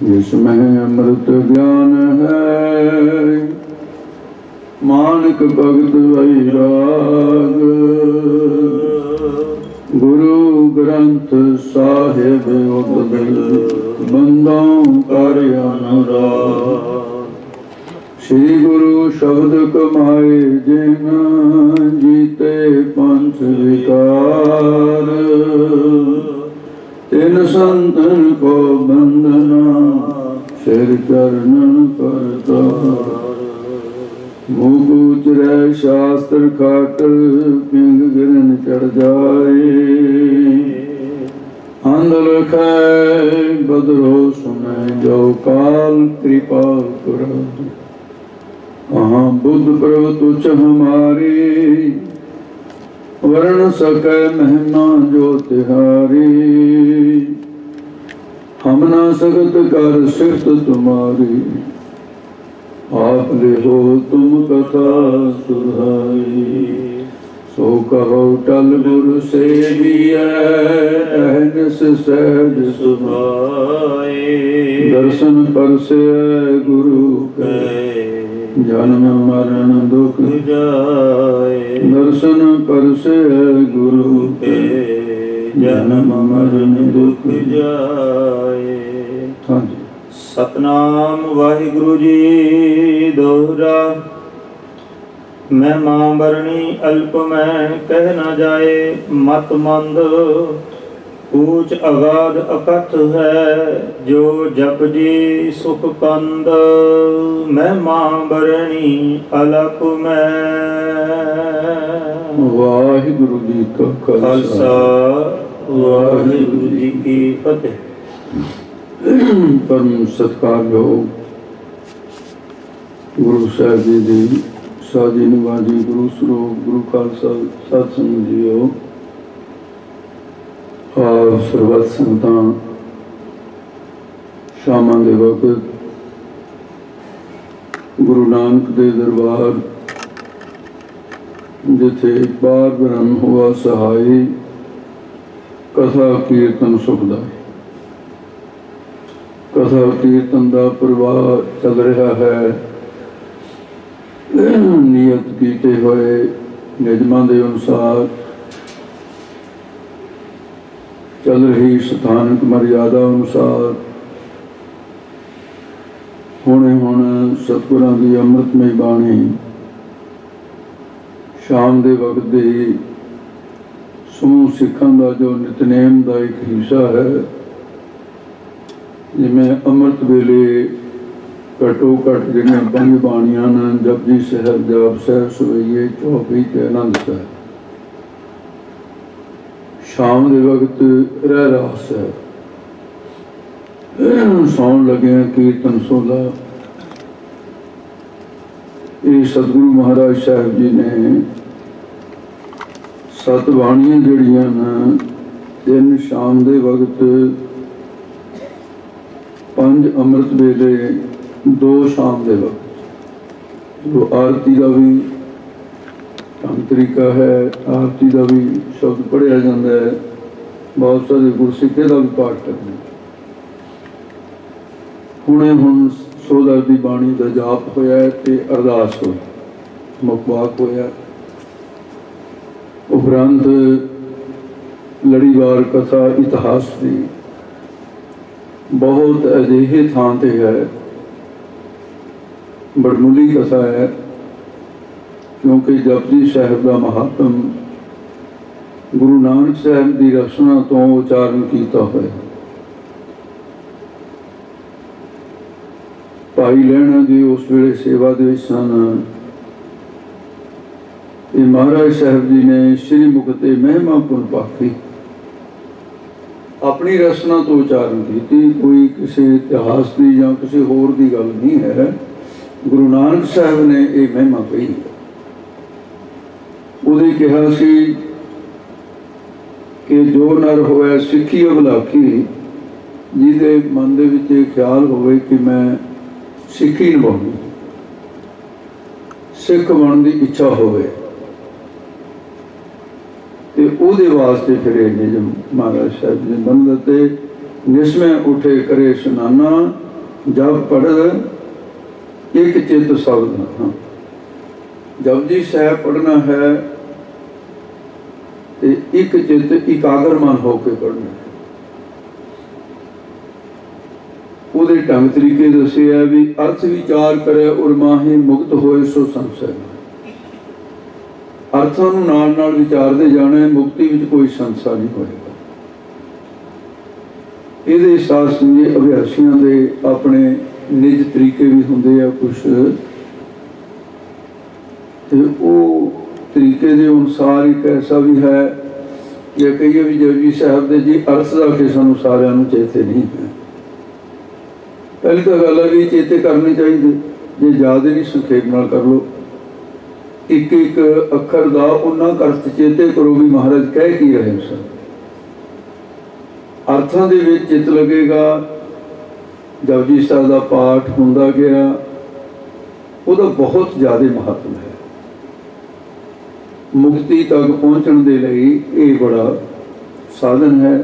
जिसमें अमृत ज्ञान है, मानक भगत वैराग। गुरु ग्रंथ साहिब उदल बंदों कर अनुराग। श्री गुरु शब्द कमाए जिन जीते पंच विकार। तिन संतन को बंदना सिर चरणन पर तार। मुँह उचरै शास्त्र खाट पिंग गिरन चढ़ जाए। अंध लखै बदरो सुनै जो काल कृपा कुराई। हाँ बुद्ध प्रभु तुझ हमारी, वर्ण सकै महिमा जो तिहारी। हम ना सकत कर सिफत तुम्हारी, आप ले हो तुम कथा सुधाई। सो कहो टल गुरु सेवियै, अहनिस सहज सुभाए। दर्शन परसे गुरु के, जन्म मरण दुख जाए। दर्शन परसे गुरु के, जन्म मरण दुख जाए। हाँ जी। सतनाम वाहिगुरु जी दोहरा। महिमा बरणी अल्प में कह न जाए। मत मंद ऊंच अगाध अकथ है, जो जप जी सुख कंद। महिमा बरणी अलप में। वाहिगुरु जी का खालसा, वाहिगुरु जी की फतेह। परम सत्कारयोग गुरु साहिब जी दी साजी निवाजी गुरु स्वरूप गुरु खालसा सत्संग जीओ। और सरबत संगतां शामां दे वक्त गुरु नानक दे दरबार जिथे बार ब्रह्म हुआ सहाय। कथा कीर्तन सुखदाई। कथा कीर्तन का प्रवाह चल रहा है। नियत कीते हुए नियमां दे अनुसार चल रही स्थानक मर्यादा अनुसार हुणे हुण सतगुरां दी अमृतमय बाणी शाम दे वक्त दी समूह सिखां दा जो नितनेम दा एक हिस्सा है। जिमें अमृत वेले घटो घट जिहड़ियां 5 बाणियां ने जपजी साहिब जाप साहिब सवैये चौपई ते आनंद साहिब। शाम के वक्त रह रास है। सौन लगे कीर्तन सोला। ये सतगुरु महाराज साहब जी ने 7 बाणियां जड़ियां न दिन शाम के वक्त 5 अमृत वेले 2 शाम के वक्त। जो आरती का भी तरीका है, आरती का भी शब्द पढ़िया जाता है। बहुत सारे गुरसिखे का भी पाठ करते हैं। हुणे हुण 16 की बाणी का जाप होया ते अरदास होई, मुखवाक होया। उपरंत लड़ीवार कथा इतिहास की बहुत अजिहे थां ते है। बड़मुली कथा है, क्योंकि जपजी साहिब का महात्म गुरु नानक साहिब की रचना तो उचारण किया हुआ। भाई लहणा जी उस वेले सेवा दे सन। महाराज साहिब जी ने श्री मुख ते महिमा पुन पाखी अपनी रचना तो उचारण की। कोई किसी इतिहास की या किसी होर की गल नहीं है। गुरु नानक साहिब ने यह महिमा कही। उहदी कहा सी कि जो नर होया सिੱਖੀ अवलाखी, जिहदे मन दे विच इह ख्याल होवे कि मैं सिੱਖੀ निभाउणी, सिख बनने की इच्छा होवे, ते ਉਹਦੇ ਵਾਸਤੇ ਫਿਰ ਇਹ ਨਿਯਮ ਮਹਾਰਾਜ ਸਾਹਿਬ ਨੇ ਬੰਨ ਦਿੱਤੇ। ਨਿਸਮੇ ਉਠੇ ਕਰੇ ਸੁਨਾਨਾ, ਜਬ ਪੜ੍ਹ ਇੱਕ ਚਿੱਤ ਸ਼ਬਦ। ਹਾਂ, ਜਪਜੀ ਸਾਹਿਬ ਪੜ੍ਹਨਾ ਹੈ ਤੇ ਇੱਕ ਚਿੱਤ ਇਕਾਗਰ ਮਨ ਹੋ ਕੇ ਪੜ੍ਹਨਾ ਹੈ। ਉਹਦੇ ਢੰਗ ਤਰੀਕੇ ਦੱਸੇ ਆ ਵੀ ਅਰਥ ਵਿਚਾਰ ਕਰੇ ਔਰ ਮਾਹੇ ਮੁਕਤ ਹੋਏ ਸੋ ਸੰਸੈ। ਅਰਥਾਂ ਨੂੰ ਨਾਲ ਨਾਲ ਵਿਚਾਰਦੇ ਜਾਣਾ, ਮੁਕਤੀ ਵਿੱਚ ਕੋਈ ਸੰਸਾ ਨਹੀਂ ਹੋਏਗਾ। ਇਹਦੇ ਸਾਥ ਜੀ ਅਭਿਆਸੀਆਂ ਦੇ ਆਪਣੇ ਨਿੱਜ ਤਰੀਕੇ ਵੀ ਹੁੰਦੇ ਆ ਕੁਛ, ਤੇ ਉਹ ਤਰੀਕੇ ਦੇ ਅਨੁਸਾਰ ਇੱਕ ਐਸਾ ਵੀ ਹੈ ਜੇ ਕਹੀਏ ਵੀ ਜਪਜੀ ਸਾਹਿਬ ਦੇ ਜੀ ਅਰਥ ਦਾ ਕਿ ਸਾਨੂੰ ਸਾਰਿਆਂ ਨੂੰ ਚੇਤੇ ਨਹੀਂ ਹੈ। ਪਹਿਲੀ ਤਾਂ ਗੱਲ ਹੈ ਵੀ ਚੇਤੇ ਕਰਨੇ ਚਾਹੀਦੇ, ਜੇ ਜ਼ਿਆਦਾ ਨਹੀਂ ਸੰਖੇਪ ਨਾਲ ਕਰ ਲਓ। ਇੱਕ ਇੱਕ ਅੱਖਰ ਦਾ ਉਹਨਾਂ ਅਰਥ ਚੇਤੇ ਕਰੋ ਵੀ ਮਹਾਰਾਜ ਕਹਿ ਕੀ ਰਹੇ ਸਨ। ਅਰਥਾਂ ਦੇ ਵਿੱਚ ਚਿੱਤ ਲੱਗੇਗਾ। ਜਪਜੀ ਸਾਹਿਬ ਦਾ ਪਾਠ ਹੁੰਦਾ ਗਿਆ, ਉਹਦਾ ਬਹੁਤ ਜ਼ਿਆਦਾ ਮਹੱਤਵ ਹੈ। ਮੁਕਤੀ ਤੱਕ ਪਹੁੰਚਣ ਦੇ ਲਈ ਇਹ ਬੜਾ ਸਾਧਨ ਹੈ।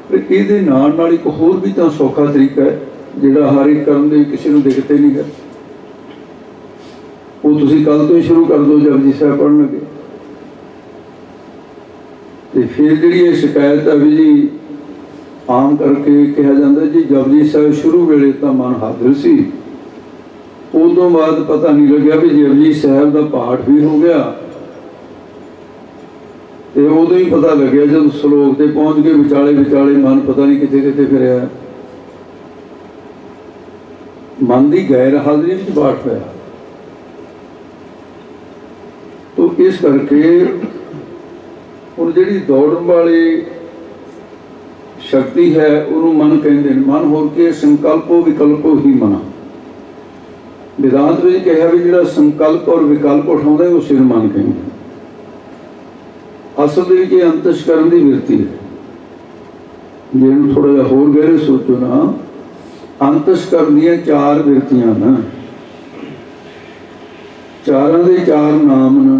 ਪਰ ਇਹਦੇ ਨਾਲ ਨਾਲ ਇੱਕ ਹੋਰ ਵੀ ਤਾਂ ਸੌਖਾ ਤਰੀਕਾ ਹੈ ਜਿਹੜਾ ਹਰ ਇੱਕ ਕਰਨ ਦੇ ਕਿਸੇ ਨੂੰ ਦਿਖਤੇ ਨਹੀਂ ਹੈ। ਉਹ ਤੁਸੀਂ ਕੱਲ੍ਹ ਤੋਂ ਹੀ ਸ਼ੁਰੂ ਕਰ ਦਿਓ ਜਪਜੀ ਸਾਹਿਬ ਪੜ੍ਹਨ ਲੱਗੇ। ਤੇ ਫਿਰ ਜਿਹੜੀ ਇਹ ਸ਼ਿਕਾਇਤ ਹੈ ਵੀ ਜੀ ਆਮ ਕਰਕੇ ਕਿਹਾ ਜਾਂਦਾ ਜੀ ਜਪਜੀ ਸਾਹਿਬ ਸ਼ੁਰੂ ਵੇਲੇ ਤਾਂ ਮਨ ਹਾਜ਼ਰ ਸੀ, ਉਦੋਂ ਬਾਅਦ ਪਤਾ ਨਹੀਂ ਲੱਗਿਆ ਵੀ ਜਪਜੀ ਸਾਹਿਬ ਦਾ ਪਾਠ ਵੀ ਹੋ ਗਿਆ ਤੇ ਉਦੋਂ ਹੀ ਪਤਾ ਲੱਗਿਆ ਜਦੋਂ ਸ਼ਲੋਕ ਤੇ ਪਹੁੰਚ ਕੇ ਵਿਚਾਲੇ ਵਿਚਾਲੇ ਮਨ ਪਤਾ ਨਹੀਂ ਕਿੱਥੇ ਕਿੱਥੇ ਫਿਰਿਆ। ਮਨ ਦੀ ਗੈਰ ਹਾਜ਼ਰੀ ਵਿੱਚ ਪਾਠ ਹੋਇਆ। ਤੋ ਇਸ ਕਰਕੇ ਹੁਣ ਜਿਹੜੀ ਦੌੜਨ ਵਾਲੀ ਸ਼ਕਤੀ ਹੈ ਉਹਨੂੰ ਮਨ ਕਹਿੰਦੇ ਨੇ। ਮਨ ਹੋਰ ਕੇ ਸੰਕਲਪੋ ਵਿਕਲਪੋ ਹੀ ਮਨਾ। ਵਿਦਾਂਤ ਵਿੱਚ ਕਿਹਾ ਵੀ ਜਿਹੜਾ ਸੰਕਲਪ ਔਰ ਵਿਕਲਪ ਉਠਾਉਂਦਾ ਉਸੇ ਨੂੰ ਮਨ ਕਹਿੰਦੇ। ਅਸਲ ਦੇ ਵਿੱਚ ਇਹ ਅੰਤਸ਼ਕਰਨ ਦੀ ਬਿਰਤੀ ਹੈ। ਜੇ ਇਹਨੂੰ ਥੋੜਾ ਜਿਹਾ ਹੋਰ ਗਹਿਰੇ ਸੋਚੋ ਨਾ, ਅੰਤਸ਼ਕਰਨ ਦੀਆਂ ਚਾਰ ਬਿਰਤੀਆਂ ਨਾ, ਚਾਰਾਂ ਦੇ ਚਾਰ ਨਾਮ ਨੇ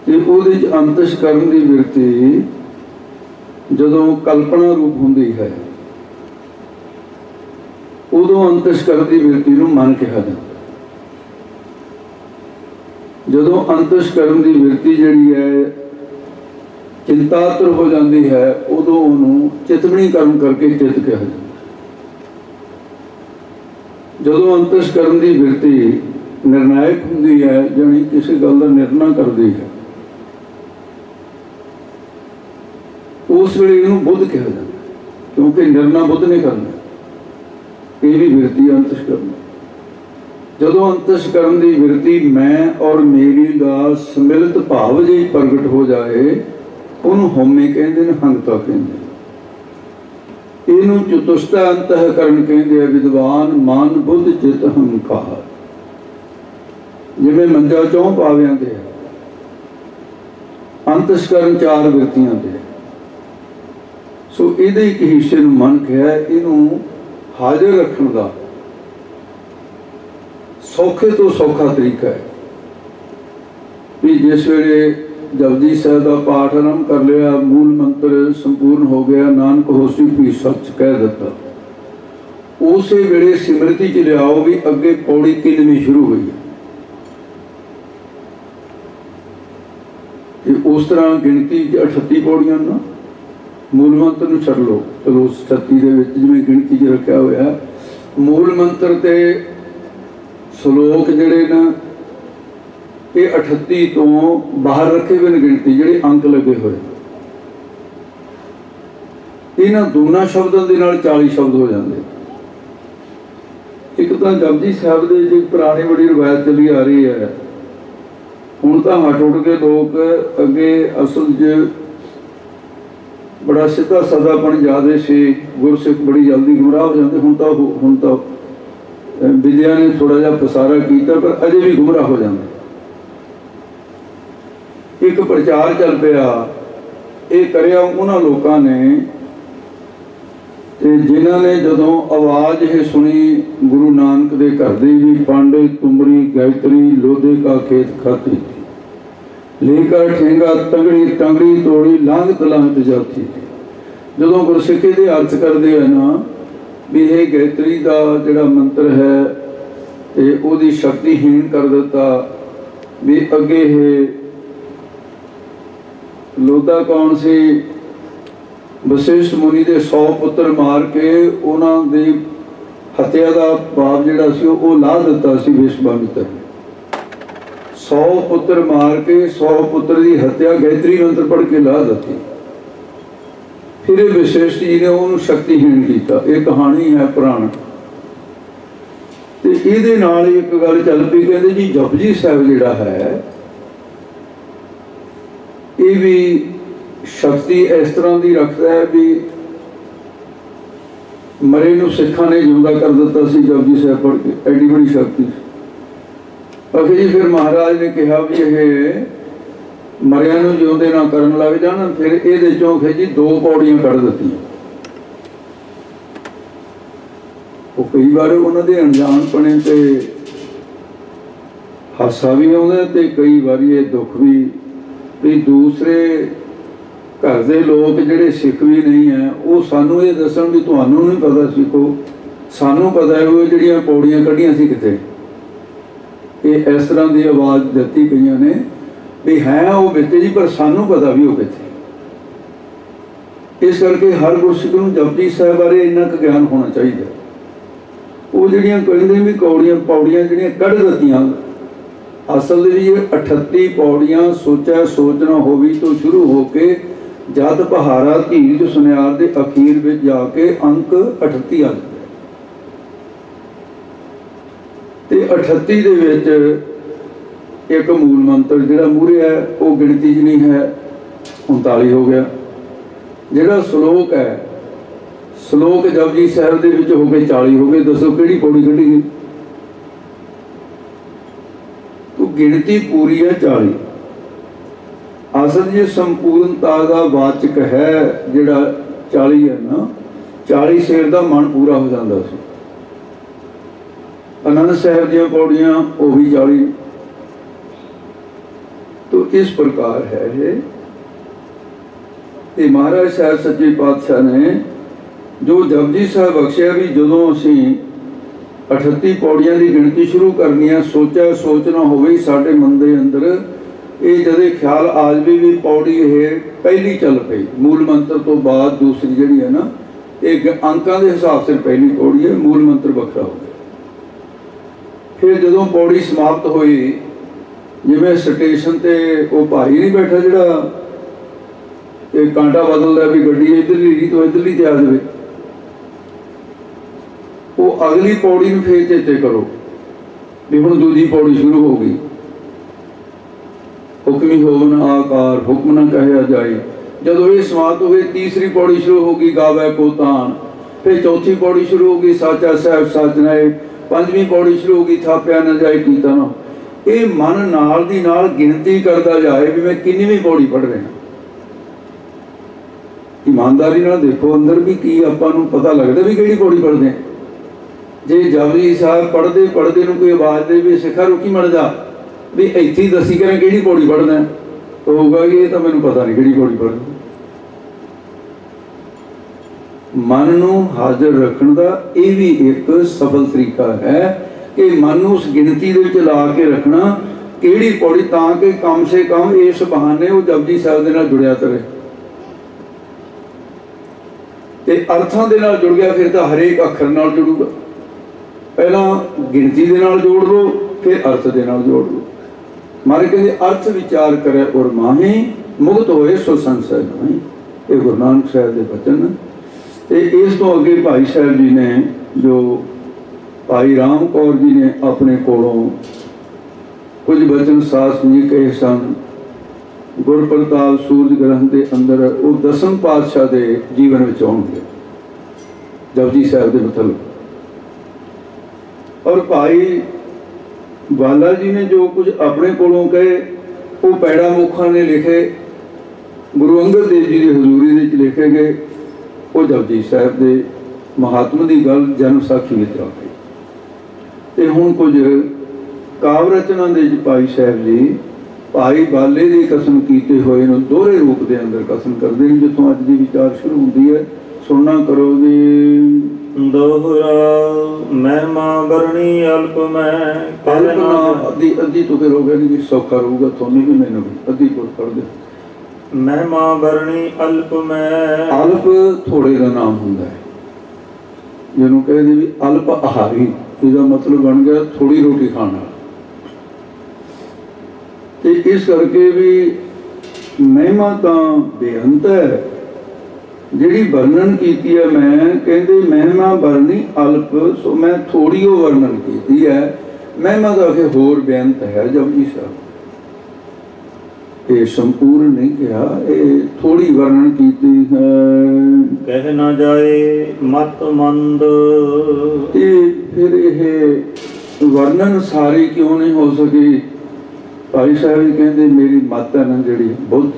ਤੇ ਉਹਦੇ ਚ ਅੰਤਸ਼ਕਰਨ ਦੀ ਬਿਰਤੀ ਜਦੋਂ ਕਲਪਨਾ ਰੂਪ ਹੁੰਦੀ ਹੈ ਉਦੋਂ ਅੰਤਸ਼ਕਰਨ ਦੀ ਬਿਰਤੀ ਨੂੰ ਮਨ ਕਿਹਾ ਜਾਂਦਾ। ਜਦੋਂ ਅੰਤਸ਼ਕਰਨ ਦੀ ਬਿਰਤੀ ਜਿਹੜੀ ਹੈ ਚਿੰਤਾਤੁਰ ਹੋ ਜਾਂਦੀ ਹੈ ਉਦੋਂ ਉਹਨੂੰ ਚਿਤਵਣੀ ਕਰਮ ਕਰਕੇ ਚਿੱਤ ਕਿਹਾ ਜਾਂਦਾ। ਜਦੋਂ ਅੰਤਸ਼ਕਰਨ ਦੀ ਬਿਰਤੀ ਨਿਰਣਾਇਕ ਹੁੰਦੀ ਹੈ, ਜਾਣੀ ਕਿਸੇ ਗੱਲ ਦਾ ਨਿਰਣਾ ਕਰਦੀ ਹੈ, ਉਸ ਵੇਲੇ ਇਹਨੂੰ ਬੁੱਧ ਕਿਹਾ ਜਾਂਦਾ, ਕਿਉਂਕਿ ਨਿਰਣਾ ਬੁੱਧ ਨੇ ਕਰਨਾ। ਇਹ ਵੀ ਬਿਰਤੀ ਅੰਤਸ਼ਕਰਨ। ਜਦੋਂ ਅੰਤਸ਼ਕਰਨ ਦੀ ਬਿਰਤੀ ਮੈਂ ਔਰ ਮੇਰੀ ਦਾ ਸਮਿਲਿਤ ਭਾਵ ਜਿਹੀ ਪ੍ਰਗਟ ਹੋ ਜਾਏ ਉਹਨੂੰ ਹਉਮੈ ਕਹਿੰਦੇ ਨੇ, ਹੰਗਤਾ ਕਹਿੰਦੇ। ਇਹਨੂੰ ਚਤੁਸ਼ਟਾ ਅੰਤःਕਰਨ ਕਹਿੰਦੇ ਆ ਵਿਦਵਾਨ। ਮਨ ਬੁੱਧ ਚਿਤ ਹੰਕਾਰ। ਜਿਵੇਂ ਮੰਜਾ ਚੌਂ ਪਾਵਿਆਂ ਦੇ ਅੰਤਸ਼ਕਰਨ ਚਾਰ ਬਿਰਤੀਆਂ ਦੇ, ਸੋ ਇਹਦੇ ਇੱਕ ਹਿੱਸੇ ਨੂੰ ਮਨ ਕਿਹਾ। ਇਹਨੂੰ ਹਾਜ਼ਰ ਰੱਖਣ ਦਾ ਸੌਖੇ ਤੋਂ ਸੌਖਾ ਤਰੀਕਾ ਹੈ ਵੀ ਜਿਸ ਵੇਲੇ ਜਪਜੀ ਸਾਹਿਬ ਦਾ ਪਾਠ ਆਰੰਭ ਕਰ ਲਿਆ, ਮੂਲ ਮੰਤਰ ਸੰਪੂਰਨ ਹੋ ਗਿਆ, ਨਾਨਕ ਹੋਸੀ ਵੀ ਸੱਚ ਕਹਿ ਦਿੱਤਾ, ਉਸੇ ਵੇਲੇ ਸਿਮਰਤੀ ਚ ਲਿਆਓ ਵੀ ਅੱਗੇ ਪੌੜੀ ਕਿੰਨਵੀਂ ਸ਼ੁਰੂ ਹੋਈ ਹੈ। ਤੇ ਉਸ ਤਰ੍ਹਾਂ ਗਿਣਤੀ 38 ਪੌੜੀਆਂ ਨਾ, ਮੂਲ ਮੰਤਰ ਨੂੰ ਛੱਡ ਲਓ, ਚਲੋ 37 ਦੇ ਵਿੱਚ ਜਿਵੇਂ ਗਿਣਤੀ 'ਚ ਰੱਖਿਆ ਹੋਇਆ। ਮੂਲ ਮੰਤਰ ਤੇ ਸ਼ਲੋਕ ਜਿਹੜੇ ਨਾ ਇਹ 38 ਤੋਂ ਬਾਹਰ ਰੱਖੇ ਹੋਏ ਨੇ ਗਿਣਤੀ, ਜਿਹੜੇ ਅੰਕ ਲੱਗੇ ਹੋਏ। ਇਹਨਾਂ ਦੋਨਾਂ ਸ਼ਬਦਾਂ ਦੇ ਨਾਲ 40 ਸ਼ਬਦ ਹੋ ਜਾਂਦੇ। ਇੱਕ ਤਾਂ ਜਪਜੀ ਸਾਹਿਬ ਦੇ ਜਿਹੜੀ ਪੁਰਾਣੀ ਬੜੀ ਰਵਾਇਤ ਚੱਲੀ ਆ ਰਹੀ ਹੈ, ਹੁਣ ਤਾਂ ਹਟ ਉੱਠ ਕੇ ਲੋਕ ਅੱਗੇ ਅਸਲ 'ਚ ਬੜਾ ਸਿੱਧਾ ਸਦਾਪਣ ਜ਼ਿਆਦਾ ਸੀ, ਗੁਰਸਿੱਖ ਬੜੀ ਜਲਦੀ ਗੁੰਮਰਾਹ ਹੋ ਜਾਂਦੇ। ਹੁਣ ਤਾਂ ਵਿਦਿਆ ਨੇ ਥੋੜਾ ਜਿਹਾ ਪਸਾਰਾ ਕੀਤਾ, ਪਰ ਅਜੇ ਵੀ ਗੁੰਮਰਾਹ ਹੋ ਜਾਂਦੇ। ਇੱਕ ਪ੍ਰਚਾਰ ਚੱਲ ਪਿਆ, ਇਹ ਕਰਿਆ ਉਹਨਾਂ ਲੋਕਾਂ ਨੇ ਤੇ ਤੇ ਜਿਨ੍ਹਾਂ ਨੇ ਜਦੋਂ ਆਵਾਜ਼ ਇਹ ਸੁਣੀ ਗੁਰੂ ਨਾਨਕ ਦੇ ਘਰ ਦੀ ਵੀ ਪਾਂਡੇ ਤੁਮਰੀ ਗਾਇਤਰੀ ਲੋਧੇ ਕਾ ਖੇਤ ਖਾਤੀ ਲੇਕਰ ਠੇਂਗਾ ਤੰਗੜੀ ਟੰਗੜੀ ਤੋੜੀ ਲਾਂਘਤ ਲਾਂਘਤ ਜਾਤੀ। ਜਦੋਂ ਗੁਰਸਿੱਖੀ ਦੇ ਅਰਥ ਕਰਦੇ ਆ ਨਾ ਵੀ ਇਹ ਗਾਇਤਰੀ ਦਾ ਜਿਹੜਾ ਮੰਤਰ ਹੈ ਤੇ ਉਹਦੀ ਸ਼ਕਤੀਹੀਣ ਕਰ ਦਿੱਤਾ, ਵੀ ਅੱਗੇ ਇਹ ਲੋਧਾ ਕੌਣ ਸੀ? ਵਸਿਸ਼ਠ ਮੁਨੀ ਦੇ 100 ਪੁੱਤਰ ਮਾਰ ਕੇ ਉਹਨਾਂ ਦੀ ਹੱਤਿਆ ਦਾ ਪਾਪ ਜਿਹੜਾ ਸੀ ਉਹ ਲਾ ਦਿੱਤਾ ਸੀ ਵਿਸ਼ਵਾਮਿਤਰ ਨੇ। 100 ਪੁੱਤਰ ਮਾਰ ਕੇ 100 ਪੁੱਤਰ ਦੀ ਹੱਤਿਆ ਗਾਇਤਰੀ ਮੰਤਰ ਪੜ੍ਹ ਕੇ ਲਾ ਦਿੱਤੀ। ਫਿਰ ਇਹ ਵਸਿਸ਼ਠ ਜੀ ਨੇ ਉਹਨੂੰ ਸ਼ਕਤੀਹੀਣ ਕੀਤਾ। ਇਹ ਕਹਾਣੀ ਹੈ ਪੁਰਾਣ। ਤੇ ਇਹਦੇ ਨਾਲ ਹੀ ਇੱਕ ਗੱਲ ਚੱਲ ਪਈ, ਕਹਿੰਦੇ ਜੀ ਜਪਜੀ ਸਾਹਿਬ ਜਿਹੜਾ ਹੈ ਇਹ ਵੀ ਸ਼ਕਤੀ ਇਸ ਤਰ੍ਹਾਂ ਦੀ ਰੱਖਦਾ ਹੈ ਵੀ ਮਰੇ ਨੂੰ ਸਿੱਖਾਂ ਨੇ ਜਿਉਂਦਾ ਕਰ ਦਿੱਤਾ ਸੀ ਜਪਜੀ ਸਾਹਿਬ ਪੜ੍ਹ ਕੇ। ਐਡੀ ਬੜੀ ਸ਼ਕਤੀ। ਅਖੇ ਜੀ ਫਿਰ ਮਹਾਰਾਜ ਨੇ ਕਿਹਾ ਵੀ ਇਹ ਮਰਿਆਂ ਨੂੰ ਜਿਉਂਦੇ ਨਾ ਕਰਨ ਲੱਗ ਜਾਣ। ਫਿਰ ਇਹਦੇ ਚੋਂ ਫਿਰ ਜੀ 2 ਪੌੜੀਆਂ ਕੱਢ ਦਿੱਤੀਆਂ। ਉਹ ਕਈ ਵਾਰ ਉਹਨਾਂ ਦੇ ਅਣਜਾਣਪਣੇ ਤੇ ਹਾਸਾ ਵੀ ਆਉਂਦਾ ਤੇ ਕਈ ਵਾਰੀ ਇਹ ਦੁੱਖ ਵੀ ਦੂਸਰੇ ਘਰ ਦੇ ਲੋਕ ਜਿਹੜੇ ਸਿੱਖ ਵੀ ਨਹੀਂ ਹੈ ਉਹ ਸਾਨੂੰ ਇਹ ਦੱਸਣ ਵੀ ਤੁਹਾਨੂੰ ਨਹੀਂ ਪਤਾ ਸਿੱਖੋ, ਸਾਨੂੰ ਪਤਾ ਹੈ ਉਹ ਜਿਹੜੀਆਂ ਪੌੜੀਆਂ ਕੱਢੀਆਂ ਸੀ ਕਿਤੇ। ਇਹ ਇਸ ਤਰ੍ਹਾਂ ਦੀ ਆਵਾਜ਼ ਦਿੱਤੀ ਗਈਆਂ ਨੇ ਵੀ ਹੈ ਉਹ ਵਿੱਚ ਜੀ, ਪਰ ਸਾਨੂੰ ਪਤਾ ਵੀ ਉਹ ਕਿੱਥੇ। ਇਸ ਕਰਕੇ ਹਰ ਗੁਰਸਿੱਖ ਨੂੰ ਜਪਜੀ ਸਾਹਿਬ ਬਾਰੇ ਇੰਨਾ ਕੁ ਗਿਆਨ ਹੋਣਾ ਚਾਹੀਦਾ। ਉਹ ਜਿਹੜੀਆਂ ਕਹਿੰਦੇ ਵੀ ਪੌੜੀਆਂ ਜਿਹੜੀਆਂ ਕੱਢ ਦਿੱਤੀਆਂ, ਅਸਲ ਦੇ ਵਿੱਚ 38 ਪੌੜੀਆਂ ਸੋਚਿਆ ਸੋਚਣਾ ਹੋਵੀ ਤੋਂ ਸ਼ੁਰੂ ਹੋ ਕੇ ਜਦ ਪਹਾੜਾ ਧੀਰਜ ਸੁਨਿਆਰ ਦੇ ਅਖੀਰ ਵਿੱਚ ਜਾ ਕੇ ਅੰਕ 38 ਆ ਜਾਂਦਾ। ਤੇ 38 ਦੇ ਵਿੱਚ ਇੱਕ ਮੂਲ ਮੰਤਰ ਜਿਹੜਾ ਮੂਹਰੇ ਹੈ ਉਹ ਗਿਣਤੀ 'ਚ ਨਹੀਂ ਹੈ, 39 ਹੋ ਗਿਆ। ਜਿਹੜਾ ਸ਼ਲੋਕ ਹੈ, ਸ਼ਲੋਕ ਜਪਜੀ ਸਾਹਿਬ ਦੇ ਵਿੱਚ ਹੋ ਗਏ 40 ਹੋ ਗਏ। ਦੱਸੋ ਕਿਹੜੀ ਪੌੜੀ ਕੱਢੀ ਗਈ? ਗਿਣਤੀ ਪੂਰੀ ਹੈ 40। ਅਸਲ ਜੀ ਸੰਪੂਰਨਤਾ ਦਾ ਵਾਚਕ ਹੈ ਜਿਹੜਾ 40 ਹੈ ਨਾ। 40 ਸ਼ੇਰ ਦਾ ਮਨ ਪੂਰਾ ਹੋ ਜਾਂਦਾ ਸੀ। ਆਨੰਦ ਸਾਹਿਬ ਦੀਆਂ ਪੌੜੀਆਂ ਉਹ ਵੀ 40। तो इस प्रकार है ये महाराज साहब सच्चे पातशाह ने जो जपजी साहब बख्शिया भी जदों असी 38 पौड़ियां की गिनती शुरू करनी है, सोचा सोचना होवे साडे मन दे अंदर ये जदे ख्याल आ जाए भी पौड़ी ये पहली चल पई, मूल मंत्र तो बाद दूसरी जिहड़ी है ना एक अंकां दे हिसाब से पहली पौड़ी है, मूल मंत्र बखरा हो गया। फिर जदों पौड़ी समाप्त हुई, जिवें स्टेशन ते वो भाई नहीं बैठा जिहड़ा एक कांटा बदलदा भी गड्डी इधरली तो इधरली ते आ जाए, वो अगली पौड़ी में फिर चेते करो भी हुण दूजी पौड़ी शुरू हो गई। हुक्मी होवन आकार हुक्म न कहया जाए। जदों ये समाप्त हो गई तीसरी पौड़ी शुरू होगी गावे को तान। फिर चौथी पौड़ी शुरू होगी साचा साहब साजनाए। पंजवीं पौड़ी शुरू होगी थापिया न जाए कीता ना। ये मन नाल दी नाल गिनती करता जाए भी मैं किन्नीवीं पौड़ी पढ़ रहा। ईमानदारी नाल देखो अंदर भी की आपां नूं पता लगदा भी किहड़ी पौड़ी पढ़दे हैं। जे जपजी साहब पढ़दे पढ़दे नूं कोई आवाज़ दे भी सिखा रुकी मर जा भी इत्थे ही दसी करें किहड़ी पौड़ी पढ़ना है, तो होगा कि ये तो मैनूं पता नहीं किहड़ी पौड़ी पढ़नी। मन नूं हाज़र रखण दा ये भी एक सफल तरीका है कि मन नूं उस गिनती दे विच ला के रखना किहड़ी पौड़ी, तां कि कम से कम इस बहाने वो जपजी साहब दे नाल जुड़िया करे ते अर्थां दे नाल जुड़ गया। फिर तो हरेक अखर नाल जुड़ूगा। पहला गिनती दे नाल जोड़ लो, फिर अर्थ दे नाल जोड़ लो। मारे कहते अर्थ विचार करे और माही मुक्त होए सो संशय नहीं। ये गुरु नानक साहब के बचन। इस तो अगे भाई साहब जी ने जो भाई राम कौर जी ने अपने कोलों कुछ बचन सास जी कहे सन। गुर प्रताप सूरज ग्रंथ के अंदर वो 10वें पातशाह के जीवन में आउणगे जपजी साहब के मतलब। और भाई बाला जी ने जो कुछ अपने कोलों कहे वो पैड़ा मुखा ने लिखे, गुरु अंगद देव जी की हजूरी लिखे गए, वो जपजी साहब के महात्मा की गल जन्म साखी में रख के ते हुण कुछ काव्य रचना दे विच भाई साहब जी भाई बाले की कसम कीते हुए दोहरे रूप के अंदर कसम करते हैं। जितों अज की विचार शुरू होती है सुनना करो जी। दोहरा महिमा बरणी अल्प मैं अल्प ना अद्धी अद्धी तो फिर हो गया नहीं सौखा रहूगा थोड़ी भी मैनू भी अद्धी को पढ़ दे। महिमा बरणी अल्प मैं अल्प थोड़े का नाम होंगे जिन्होंने कहते भी अल्प आहारी इसका मतलब बन गया थोड़ी रोटी खाना। तो इस करके भी महिमा तो बेअंत है जिहड़ी वर्णन की है मैं कहते महिमा वर्णी अल्प सो मैं थोड़ी वो वर्णन की है। महिमा तो आखिर होर बेअंत है जपजी साहब ये संपूर्ण नहीं कहा ये थोड़ी वर्णन की है। कह ना जाए मत मंद फिर ये वर्णन सारी क्यों नहीं हो सकी। भाई साहब जी कहते मेरी मत है ना जी बुद्ध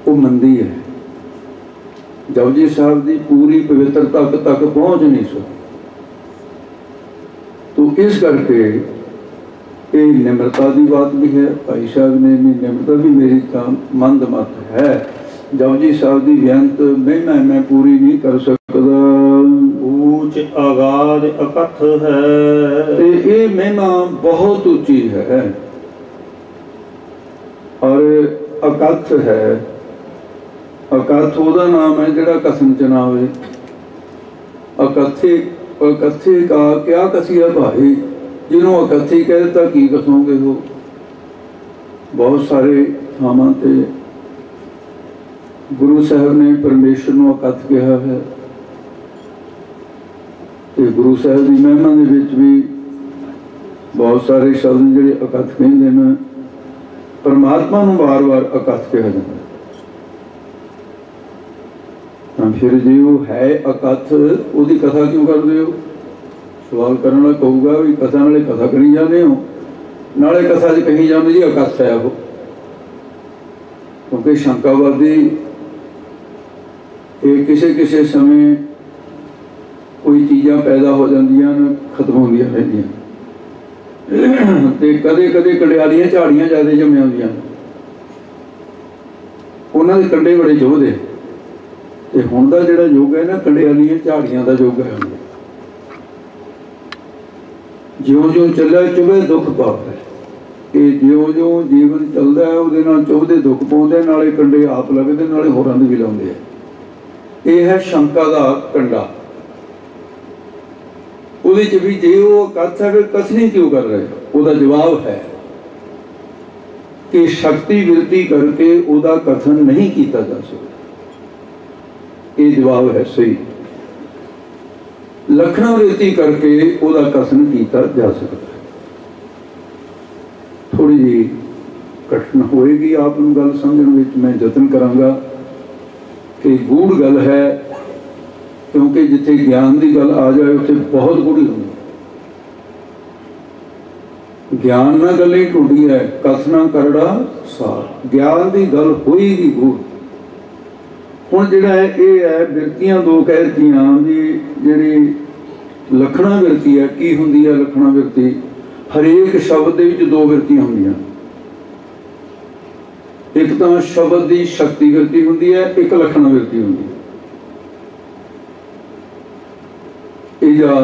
वो मंदी है जपजी साहब की पूरी पवित्रता तक पहुँच नहीं सकी। तो इस करके ये निम्रता की बात भी है। भाई साहब ने भी निम्रता भी मेरी मंद मत है। जपजी साहब की बेअंत मैं पूरी नहीं कर सकता। ऊंच अगाध अकथ है ये महिमा बहुत ऊंची है और अकथ है। अकथ वह नाम है जोड़ा कसम च ना होवे। अकथे अकथे का क्या कसिया भाई जिन्हों अकथी कह दिता की कसोगे हो। बहुत सारे थावां ते गुरु साहब ने परमेश्वर को अकथ कहा है। तो गुरु साहब की महिमा दे विच भी बहुत सारे शब्द जिहड़े अकथ कहते हैं। परमात्मा को बार बार अकथ कहा जाता है। फिर जी वो है अकथ उसकी कथा क्यों करते हो सवाल करने वाला कहूगा भी कथा नाले कथा करी जाते हो नाले कथा च कही जाते जी अकथ है वो। क्योंकि शंकावादी ये किसी किसी समय कोई चीज़ां पैदा हो जांदियां खत्म होंदियां रहंदियां ते कदे कदे कंडियालियां झाड़ियां ज़्यादा जम्मियां होंदियां उन्हां दे कंडे बड़े जोधे ते हुण दा जिहड़ा युग है ना कंडियालियां झाड़ियां दा युग है। ज्यों ज्यों चलिया चुभे दुख पावे ये ज्यों ज्यों जीवन चलता है उहदे नाल चुभदे दुख पाउंदे नाले कंडे आप लगदे नाले होरां दे भी लाउंदे आ। ये है शंका दा कंडा। उहदे च भी जे वो कथ है कथनी क्यों कर रहे उहदा जवाब है कि शक्ति विरती करके उहदा कथन नहीं किया जा सकता। ये जवाब है सही। लखना वृत्ति करके उहदा कथन किया जा सकता है। थोड़ी जी कठिन होएगी आप गल समझने में मैं यतन करांगा कि गूढ़ गल है क्योंकि जिथे ज्ञान की गल आ जाए उत्थे बहुत गूढ़ी होंदी। ज्ञान ना गल ही टूटी है कथना करड़ा सार ज्ञान की गल होएगी गूढ़। हुण जिहड़ा है ये है बिरतियां दो कह दित्तियां भी जिहड़ी लखना बिरती है की हुंदी है। लखना बिरती हरेक शब्द दे विच दो बिरतियां हुंदियां। एक तो शब्द की शक्ति बिरती हुंदी है एक लखना बिरती हुंदी है। इजा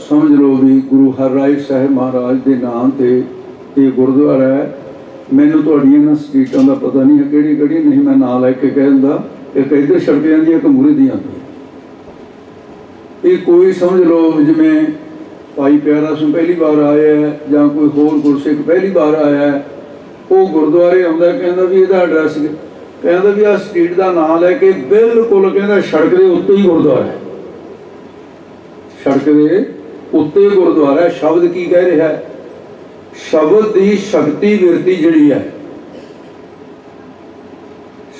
समझ लो भी गुरु हरराय साहब महाराज के नाम से ये गुरुद्वारा है। मैनू तुहाड़ियां ना स्ट्रीटां का पता नहीं है किहड़ी किहड़ी नहीं मैं नाम लैके कह दिंदा एक इधर सड़क जाती एक मूहरे दी आती। ये कोई समझ लो जिमें भाई प्यारा सिंह पहली बार आया है या कोई होर गुरसिख पहली बार आया है वो गुरुद्वारे आउंदा कहंदा भी इहदा एड्रैस कहंदा भी आ स्ट्रीट का नाम लैके बिल्कुल कहंदा सड़क के उत्ते ही गुरुद्वारा है। सड़क के उत्ते गुरुद्वारा है। शब्द की कह रहा है शब्द की शक्ति विरती जिहड़ी है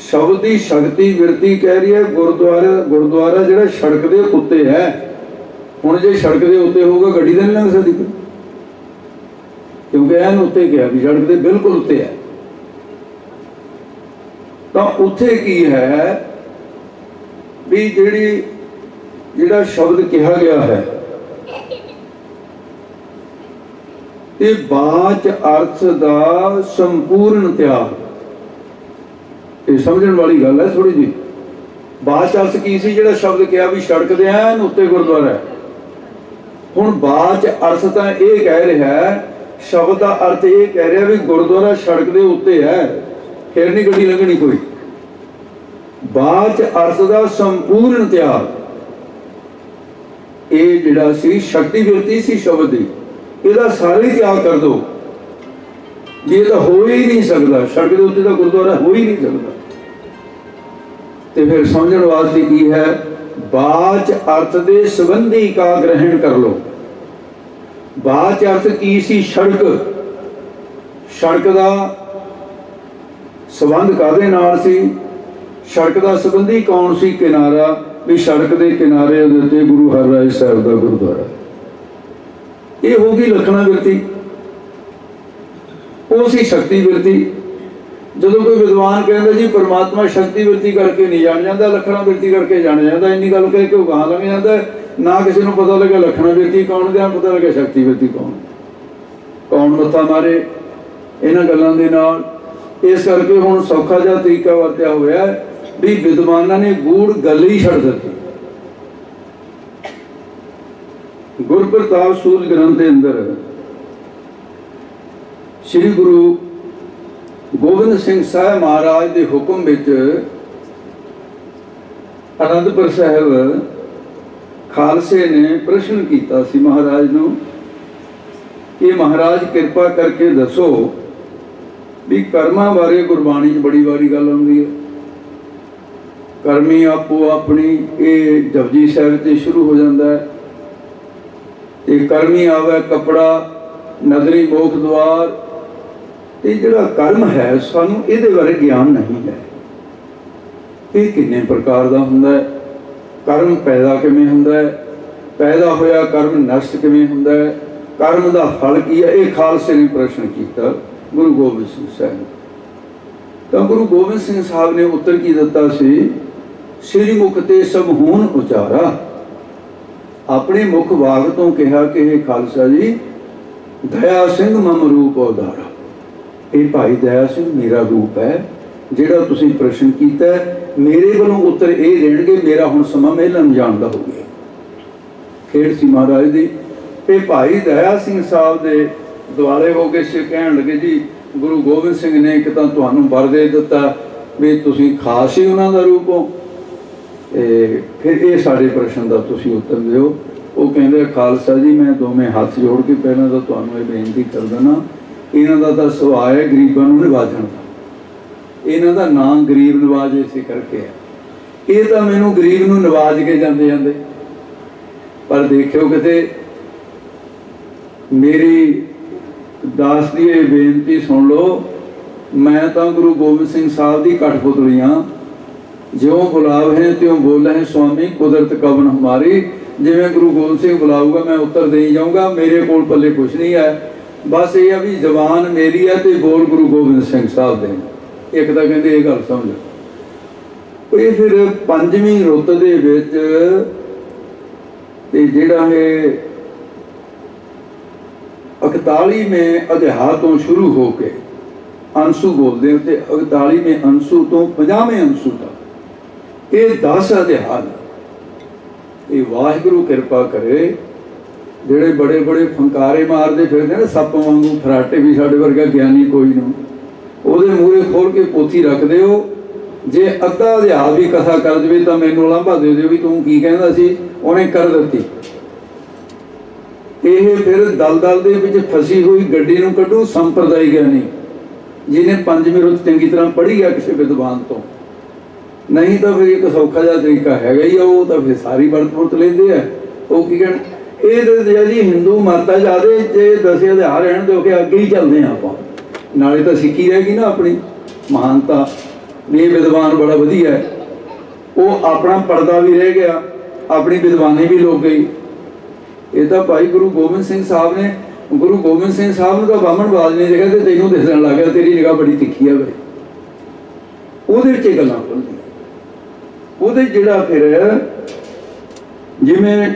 शब्द की शक्ति विरती कह रही है। गुरुद्वारा जिहड़ा सड़क के उत्ते है। हुण जे सड़क के उत्ते होगा गड्डी तो नहीं लंघ सकती क्योंकि एन उत्ते क्या भी सड़क के बिल्कुल उत्ते है। तो उत्थे की है भी जिहड़ी ਜਿਹੜਾ ਸ਼ਬਦ ਕਿਹਾ ਗਿਆ ਹੈ ਤੇ ਬਾਚ ਅਰਥ ਦਾ ਸੰਪੂਰਨ ਤਿਆਗ, ਇਹ ਸਮਝਣ ਵਾਲੀ ਗੱਲ ਹੈ ਥੋੜੀ ਜਿਹੀ। ਬਾਚ ਅਰਥ ਕੀ ਸੀ? ਜਿਹੜਾ ਸ਼ਬਦ ਕਿਹਾ ਵੀ ਸੜਕ ਦੇ ਐਨ ਉੱਤੇ ਗੁਰਦੁਆਰਾ ਹੈ। ਹੁਣ ਬਾਚ ਅਰਥ ਤਾਂ ਇਹ ਕਹਿ ਰਿਹਾ, ਸ਼ਬਦ ਦਾ ਅਰਥ ਇਹ ਕਹਿ ਰਿਹਾ ਵੀ ਗੁਰਦੁਆਰਾ ਸੜਕ ਦੇ ਉੱਤੇ ਹੈ, ਫਿਰ ਨਹੀਂ ਗੱਡੀ ਲੰਘਣੀ ਕੋਈ। ਬਾਚ ਅਰਥ ਦਾ ਸੰਪੂਰਨ ਤਿਆਗ, ਇਹ ਜਿਹੜਾ ਸੀ ਸ਼ਕਤੀ ਬਿਰਤੀ ਸੀ ਸ਼ਬਦ ਦੀ, ਇਹਦਾ ਸਾਰਾ ਹੀ ਤਿਆਗ ਕਰ ਦੋ ਵੀ ਇਹ ਤਾਂ ਹੋ ਹੀ ਨਹੀਂ ਸਕਦਾ, ਸੜਕ ਦੇ ਉੱਤੇ ਤਾਂ ਗੁਰਦੁਆਰਾ ਹੋ ਹੀ ਨਹੀਂ ਸਕਦਾ। ਤੇ ਫਿਰ ਸਮਝਣ ਵਾਸਤੇ ਕੀ ਹੈ? ਬਾਚ ਅਰਥ ਦੇ ਸੰਬੰਧੀ ਕਾ ਗ੍ਰਹਿਣ ਕਰ ਲੋ। ਬਾਚ ਅਰਥ ਕੀ ਸੀ? ਸੜਕ। ਸੜਕ ਦਾ ਸੰਬੰਧ ਕਾਹਦੇ ਨਾਲ ਸੀ? ਸੜਕ ਦਾ ਸੰਬੰਧੀ ਕੌਣ ਸੀ? ਕਿਨਾਰਾ, ਵੀ ਸੜਕ ਦੇ ਕਿਨਾਰੇ ਦੇ ਉੱਤੇ ਗੁਰੂ ਹਰਿਰਾਏ ਸਾਹਿਬ ਦਾ ਗੁਰਦੁਆਰਾ। ਇਹ ਹੋ ਗਈ ਲਖਣਾ ਬਿਰਤੀ, ਉਹ ਸੀ ਸ਼ਕਤੀ ਬਿਰਤੀ। ਜਦੋਂ ਕੋਈ ਵਿਦਵਾਨ ਕਹਿੰਦਾ ਜੀ ਪਰਮਾਤਮਾ ਸ਼ਕਤੀ ਬਿਰਤੀ ਕਰਕੇ ਨਹੀਂ ਜਾਣ ਜਾਂਦਾ, ਲਖਣਾ ਬਿਰਤੀ ਕਰਕੇ ਜਾਣ ਜਾਂਦਾ, ਇੰਨੀ ਗੱਲ ਕਹਿ ਕੇ ਉਹ ਗਾਂ ਲੰਘ ਜਾਂਦਾ, ਨਾ ਕਿਸੇ ਨੂੰ ਪਤਾ ਲੱਗਿਆ ਲਖਣਾ ਬਿਰਤੀ ਕੌਣ, ਜਾਂ ਪਤਾ ਲੱਗਿਆ ਸ਼ਕਤੀ ਬਿਰਤੀ ਕੌਣ। ਕੌਣ ਮੱਥਾ ਮਾਰੇ ਇਹਨਾਂ ਗੱਲਾਂ ਦੇ ਨਾਲ। ਇਸ ਕਰਕੇ ਹੁਣ ਸੌਖਾ ਜਿਹਾ ਤਰੀਕਾ ਵਰਤਿਆ ਹੋਇਆ ਵੀ ਵਿਦਵਾਨਾਂ ਨੇ ਗੂੜ ਗੱਲ ਹੀ ਛੱਡ ਦਿੱਤੀ। ਗੁਰਪ੍ਰਤਾਪ ਸੂਰਜ ਗ੍ਰੰਥ ਦੇ ਅੰਦਰ ਸ੍ਰੀ ਗੁਰੂ ਗੋਬਿੰਦ ਸਿੰਘ ਸਾਹਿਬ ਮਹਾਰਾਜ ਦੇ ਹੁਕਮ ਵਿੱਚ ਅਨੰਦਪੁਰ ਸਾਹਿਬ ਖਾਲਸੇ ਨੇ ਪ੍ਰਸ਼ਨ ਕੀਤਾ ਸੀ ਮਹਾਰਾਜ ਨੂੰ ਕਿ ਮਹਾਰਾਜ ਕਿਰਪਾ ਕਰਕੇ ਦੱਸੋ ਵੀ ਕਰਮਾਂ ਬਾਰੇ ਗੁਰਬਾਣੀ 'ਚ ਬੜੀ ਵਾਰੀ ਗੱਲ ਆਉਂਦੀ ਹੈ। ਕਰਮੀ ਆਪੋ ਆਪਣੀ, ਇਹ ਜਪਜੀ ਸਾਹਿਬ ਤੇ ਸ਼ੁਰੂ ਹੋ ਜਾਂਦਾ ਹੈ। ਤੇ ਕਰਮੀ ਆਵੇ ਕੱਪੜਾ ਨਦਰੀ ਮੋਖ ਦੁਆਰ। ਇਹ ਜਿਹੜਾ ਕਰਮ ਹੈ ਸਾਨੂੰ ਇਹਦੇ ਬਾਰੇ ਗਿਆਨ ਨਹੀਂ ਹੈ। ਇਹ ਕਿੰਨੇ ਪ੍ਰਕਾਰ ਦਾ ਹੁੰਦਾ ਹੈ? ਕਰਮ ਪੈਦਾ ਕਿਵੇਂ ਹੁੰਦਾ ਹੈ? ਪੈਦਾ ਹੋਇਆ ਕਰਮ ਨਸ਼ਟ ਕਿਵੇਂ ਹੁੰਦਾ ਹੈ? ਕਰਮ ਦਾ ਫਲ ਕੀ ਹੈ? ਇਹ ਖਾਲਸੇ ਨੇ ਪ੍ਰਸ਼ਨ ਕੀਤਾ ਗੁਰੂ ਗੋਬਿੰਦ ਸਿੰਘ ਸਾਹਿਬ ਨੂੰ। ਤਾਂ ਗੁਰੂ ਗੋਬਿੰਦ ਸਿੰਘ ਸਾਹਿਬ ਨੇ ਉੱਤਰ ਕੀ ਦਿੱਤਾ ਸੀ? ਸ੍ਰੀ ਮੁਖ ਤੇ ਸਭ ਹੋਣ ਉਚਾਰਾ। ਆਪਣੇ ਮੁਖ ਵਾਗ ਤੋਂ ਕਿਹਾ ਕਿ ਇਹ ਖਾਲਸਾ ਜੀ ਦਇਆ ਸਿੰਘ ਮਮ ਰੂਪ ਉਧਾਰਾ। ਇਹ ਭਾਈ ਦਇਆ ਸਿੰਘ ਮੇਰਾ ਰੂਪ ਹੈ, ਜਿਹੜਾ ਤੁਸੀਂ ਪ੍ਰਸ਼ਨ ਕੀਤਾ ਮੇਰੇ ਵੱਲੋਂ ਉੱਤਰ ਇਹ ਦੇਣਗੇ। ਮੇਰਾ ਹੁਣ ਸਮਾਂ ਮਹਿਲਾਂ ਨੂੰ ਜਾਣ ਦਾ ਹੋ ਗਿਆ। ਖੇਡ ਸੀ ਮਹਾਰਾਜ ਦੀ। ਇਹ ਭਾਈ ਦਇਆ ਸਿੰਘ ਸਾਹਿਬ ਦੇ ਦੁਆਲੇ ਹੋ ਕੇ ਕਹਿਣ ਲੱਗੇ ਜੀ ਗੁਰੂ ਗੋਬਿੰਦ ਸਿੰਘ ਨੇ ਇੱਕ ਤਾਂ ਤੁਹਾਨੂੰ ਵਰ ਦੇ ਦਿੱਤਾ ਵੀ ਤੁਸੀਂ ਖਾਸ ਹੀ ਉਹਨਾਂ ਦਾ ਰੂਪ ਹੋ, ਫਿਰ ਇਹ ਸਾਡੇ ਪ੍ਰਸ਼ਨ ਦਾ ਤੁਸੀਂ ਉੱਤਰ ਦਿਓ। ਉਹ ਕਹਿੰਦੇ ਖਾਲਸਾ ਜੀ ਮੈਂ ਦੋਵੇਂ ਹੱਥ ਜੋੜ ਕੇ ਪਹਿਲਾਂ ਤਾਂ ਤੁਹਾਨੂੰ ਇਹ ਬੇਨਤੀ ਕਰ ਦੇਣਾ, ਇਹਨਾਂ ਦਾ ਤਾਂ ਸੁਭਾਅ ਹੈ ਗਰੀਬਾਂ ਨੂੰ ਨਿਵਾਜਣ ਦਾ। ਇਹਨਾਂ ਦਾ ਨਾਂ ਗਰੀਬ ਨਿਵਾਜ ਇਸੇ ਕਰਕੇ ਹੈ। ਇਹ ਤਾਂ ਮੈਨੂੰ ਗਰੀਬ ਨੂੰ ਨਿਵਾਜ ਕੇ ਜਾਂਦੇ ਜਾਂਦੇ, ਪਰ ਦੇਖਿਓ ਕਿਤੇ ਮੇਰੀ ਦਾਸ ਦੀ ਇਹ ਬੇਨਤੀ ਸੁਣ ਲਓ। ਮੈਂ ਤਾਂ ਗੁਰੂ ਗੋਬਿੰਦ ਸਿੰਘ ਸਾਹਿਬ ਦੀ ਕਠਪੁਤਲੀ ਹਾਂ। ਜਿਉਂ ਬੁਲਾਵ ਹੈ ਤਿਉਂ ਬੋਲੇ ਹੈ ਸੁਆਮੀ ਕੁਦਰਤ ਕਵਨ ਹਮਾਰੀ। ਜਿਵੇਂ ਗੁਰੂ ਗੋਬਿੰਦ ਸਿੰਘ ਬੁਲਾਊਗਾ ਮੈਂ ਉੱਤਰ ਦੇਈ ਜਾਊਂਗਾ। ਮੇਰੇ ਕੋਲ ਪੱਲੇ ਕੁਛ ਨਹੀਂ ਹੈ, ਬਸ ਇਹ ਆ ਵੀ ਜ਼ਬਾਨ ਮੇਰੀ ਹੈ ਤੇ ਬੋਲ ਗੁਰੂ ਗੋਬਿੰਦ ਸਿੰਘ ਸਾਹਿਬ ਦੇ। ਇੱਕ ਤਾਂ ਕਹਿੰਦੇ ਇਹ ਗੱਲ ਸਮਝ। ਇਹ ਫਿਰ ਪੰਜਵੀਂ ਰੁੱਤ ਦੇ ਵਿੱਚ ਤੇ ਜਿਹੜਾ ਇਹ 41ਵੇਂ ਅਧਿਆਇ ਤੋਂ ਸ਼ੁਰੂ ਹੋ ਕੇ ਅੰਸ਼ੂ ਬੋਲਦੇ ਤੇ 41ਵੇਂ ਅੰਸ਼ੂ ਤੋਂ 50ਵੇਂ ਅੰਸ਼ੂ ਤੱਕ ਇਹ 10 ਅਧਿਆਇ। ਇਹ ਵਾਹਿਗੁਰੂ ਕਿਰਪਾ ਕਰੇ। ਜਿਹੜੇ ਬੜੇ ਬੜੇ ਫੰਕਾਰੇ ਮਾਰਦੇ ਫਿਰਦੇ ਨੇ ਸੱਪ ਵਾਂਗੂ ਫਰਾਟੇ, ਵੀ ਸਾਡੇ ਵਰਗਾ ਗਿਆਨੀ ਕੋਈ ਨੂੰ ਉਹਦੇ ਮੂਹਰੇ ਖੋਲ ਕੇ ਪੋਥੀ ਰੱਖ ਦਿਓ। ਜੇ ਅੱਧਾ ਅਧਿਆਇ ਵੀ ਕਥਾ ਕਰ ਦੇਵੇ ਤਾਂ ਮੈਨੂੰ ਲਾਂਭਾ ਦੇ ਦਿਓ ਵੀ ਤੂੰ ਕੀ ਕਹਿੰਦਾ ਸੀ, ਉਹਨੇ ਕਰ ਦਿੱਤੀ। ਇਹ ਫਿਰ ਦਲਦਲ ਦੇ ਵਿੱਚ ਫਸੀ ਹੋਈ ਗੱਡੀ ਨੂੰ ਕੱਢੂ ਸੰਪਰਦਾਇ ਗਿਆਨੀ, ਜਿਹਨੇ ਪੰਜਵੀਂ ਰੁੱਤ ਚੰਗੀ ਤਰ੍ਹਾਂ ਪੜ੍ਹੀ ਆ ਕਿਸੇ ਵਿਦਵਾਨ ਤੋਂ। ਨਹੀਂ ਤਾਂ ਫਿਰ ਇੱਕ ਸੌਖਾ ਜਿਹਾ ਤਰੀਕਾ ਹੈਗਾ ਹੀ ਆ, ਉਹ ਤਾਂ ਫਿਰ ਸਾਰੀ ਵਰਤ ਲੈਂਦੇ ਆ। ਉਹ ਕੀ ਕਹਿਣ ਇਹ ਦੱਸਿਆ ਜੀ ਹਿੰਦੂ ਮਰਦਾ ਜਾਦੇ ਜੇ 10 ਅਧਿਆਇ ਰਹਿਣ ਦਿਓ ਕਿ ਅੱਗੇ ਹੀ ਚੱਲਦੇ ਹਾਂ ਆਪਾਂ। ਨਾਲੇ ਤਾਂ ਸਿੱਖੀ ਰਹਿ ਗਈ ਨਾ ਆਪਣੀ ਮਹਾਨਤਾ ਵੀ ਇਹ ਵਿਦਵਾਨ ਬੜਾ ਵਧੀਆ ਹੈ। ਉਹ ਆਪਣਾ ਪਰਦਾ ਵੀ ਰਹਿ ਗਿਆ, ਆਪਣੀ ਵਿਦਵਾਨੀ ਵੀ ਲੁਕ ਗਈ। ਇਹ ਤਾਂ ਭਾਈ ਗੁਰੂ ਗੋਬਿੰਦ ਸਿੰਘ ਸਾਹਿਬ ਨੇ, ਗੁਰੂ ਗੋਬਿੰਦ ਸਿੰਘ ਸਾਹਿਬ ਨੂੰ ਤਾਂ ਬਾਹਮਣਵਾਦ ਨੇ ਦੇਖਿਆ ਤੇ ਤੈਨੂੰ ਦਿਸਣ ਲੱਗ ਗਿਆ ਤੇਰੀ ਨਿਗਾਹ ਬੜੀ ਤਿੱਖੀ ਆ ਬਈ। ਉਹਦੇ ਵਿੱਚ ਇਹ ਗੱਲਾਂ ਖੁੱਲ੍ਹਦੀਆਂ। ਉਹਦੇ ਜਿਹੜਾ ਫਿਰ ਜਿਵੇਂ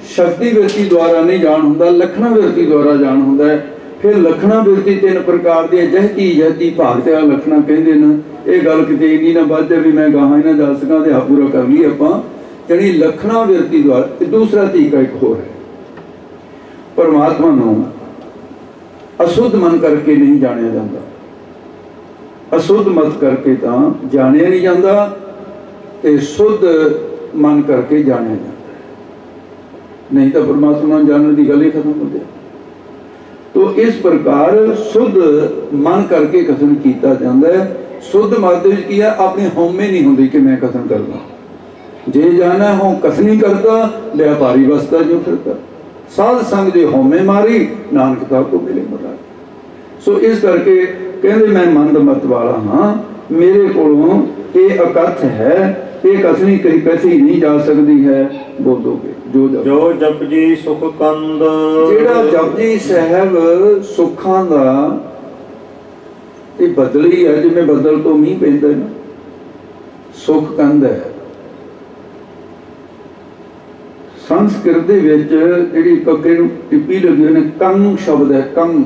ਸ਼ਕਤੀ ਬਿਰਤੀ ਦੁਆਰਾ ਨਹੀਂ ਜਾਣ ਹੁੰਦਾ, ਲਖਣਾ ਬਿਰਤੀ ਦੁਆਰਾ ਜਾਣ ਹੁੰਦਾ ਹੈ। ਫਿਰ ਲਖਣਾ ਬਿਰਤੀ 3 ਪ੍ਰਕਾਰ ਦੀ ਹੈ। ਜਹਤੀ ਭਾਗਤਿਆ ਲਖਣਾ ਕਹਿੰਦੇ ਨੇ। ਇਹ ਗੱਲ ਕਿਤੇ ਇੰਨੀ ਨਾ ਵੱਧ ਵੀ ਮੈਂ ਗਾਹਾਂ ਹੀ ਨਾ ਜਾ ਸਕਾਂ ਤੇ ਪੂਰਾ ਕਰ ਲਈ ਆਪਾਂ। ਜਿਹੜੀ ਲਖਣਾ ਬਿਰਤੀ ਦੁਆਰਾ। ਤੇ ਦੂਸਰਾ ਤਰੀਕਾ ਇੱਕ ਹੋਰ ਹੈ, ਪਰਮਾਤਮਾ ਨੂੰ ਅਸ਼ੁੱਧ ਮਨ ਕਰਕੇ ਨਹੀਂ ਜਾਣਿਆ ਜਾਂਦਾ। ਅਸ਼ੁੱਧ ਮਤ ਕਰਕੇ ਤਾਂ ਜਾਣਿਆ ਨਹੀਂ ਜਾਂਦਾ, ਤੇ ਸ਼ੁੱਧ ਮਨ ਕਰਕੇ ਜਾਣਿਆ ਜਾਂਦਾ। नहीं तो परमात्मा जानने की गल ही खत्म हो जाए। तो इस प्रकार शुद्ध मन करके कथन किया जाता है। शुद्ध मत की है, अपनी होमे नहीं होंगी कि मैं कथन करना। जे जाना हो कथनी करता, व्यापारी बसता जो फिरता। साध संग जे होमे मारी, नानक ताको को मिले मुरारी। सो इस करके कहते मैं मंद मत वाला हाँ, मेरे कोलों ये अकथ है, ये कथनी कहीं कैसी नहीं जा सकती है। बोलोगे जो जपजी सुख कंद। जेड़ा जपजी साहब सुखां दा ये बदली है, जिवें बदल तो मीह पैंदा ना, सुख कंद है। संस्कृत दे विच जिहड़ी कक्के नूं टिप्पी लगी हुई ने, कंग शब्द है। कंग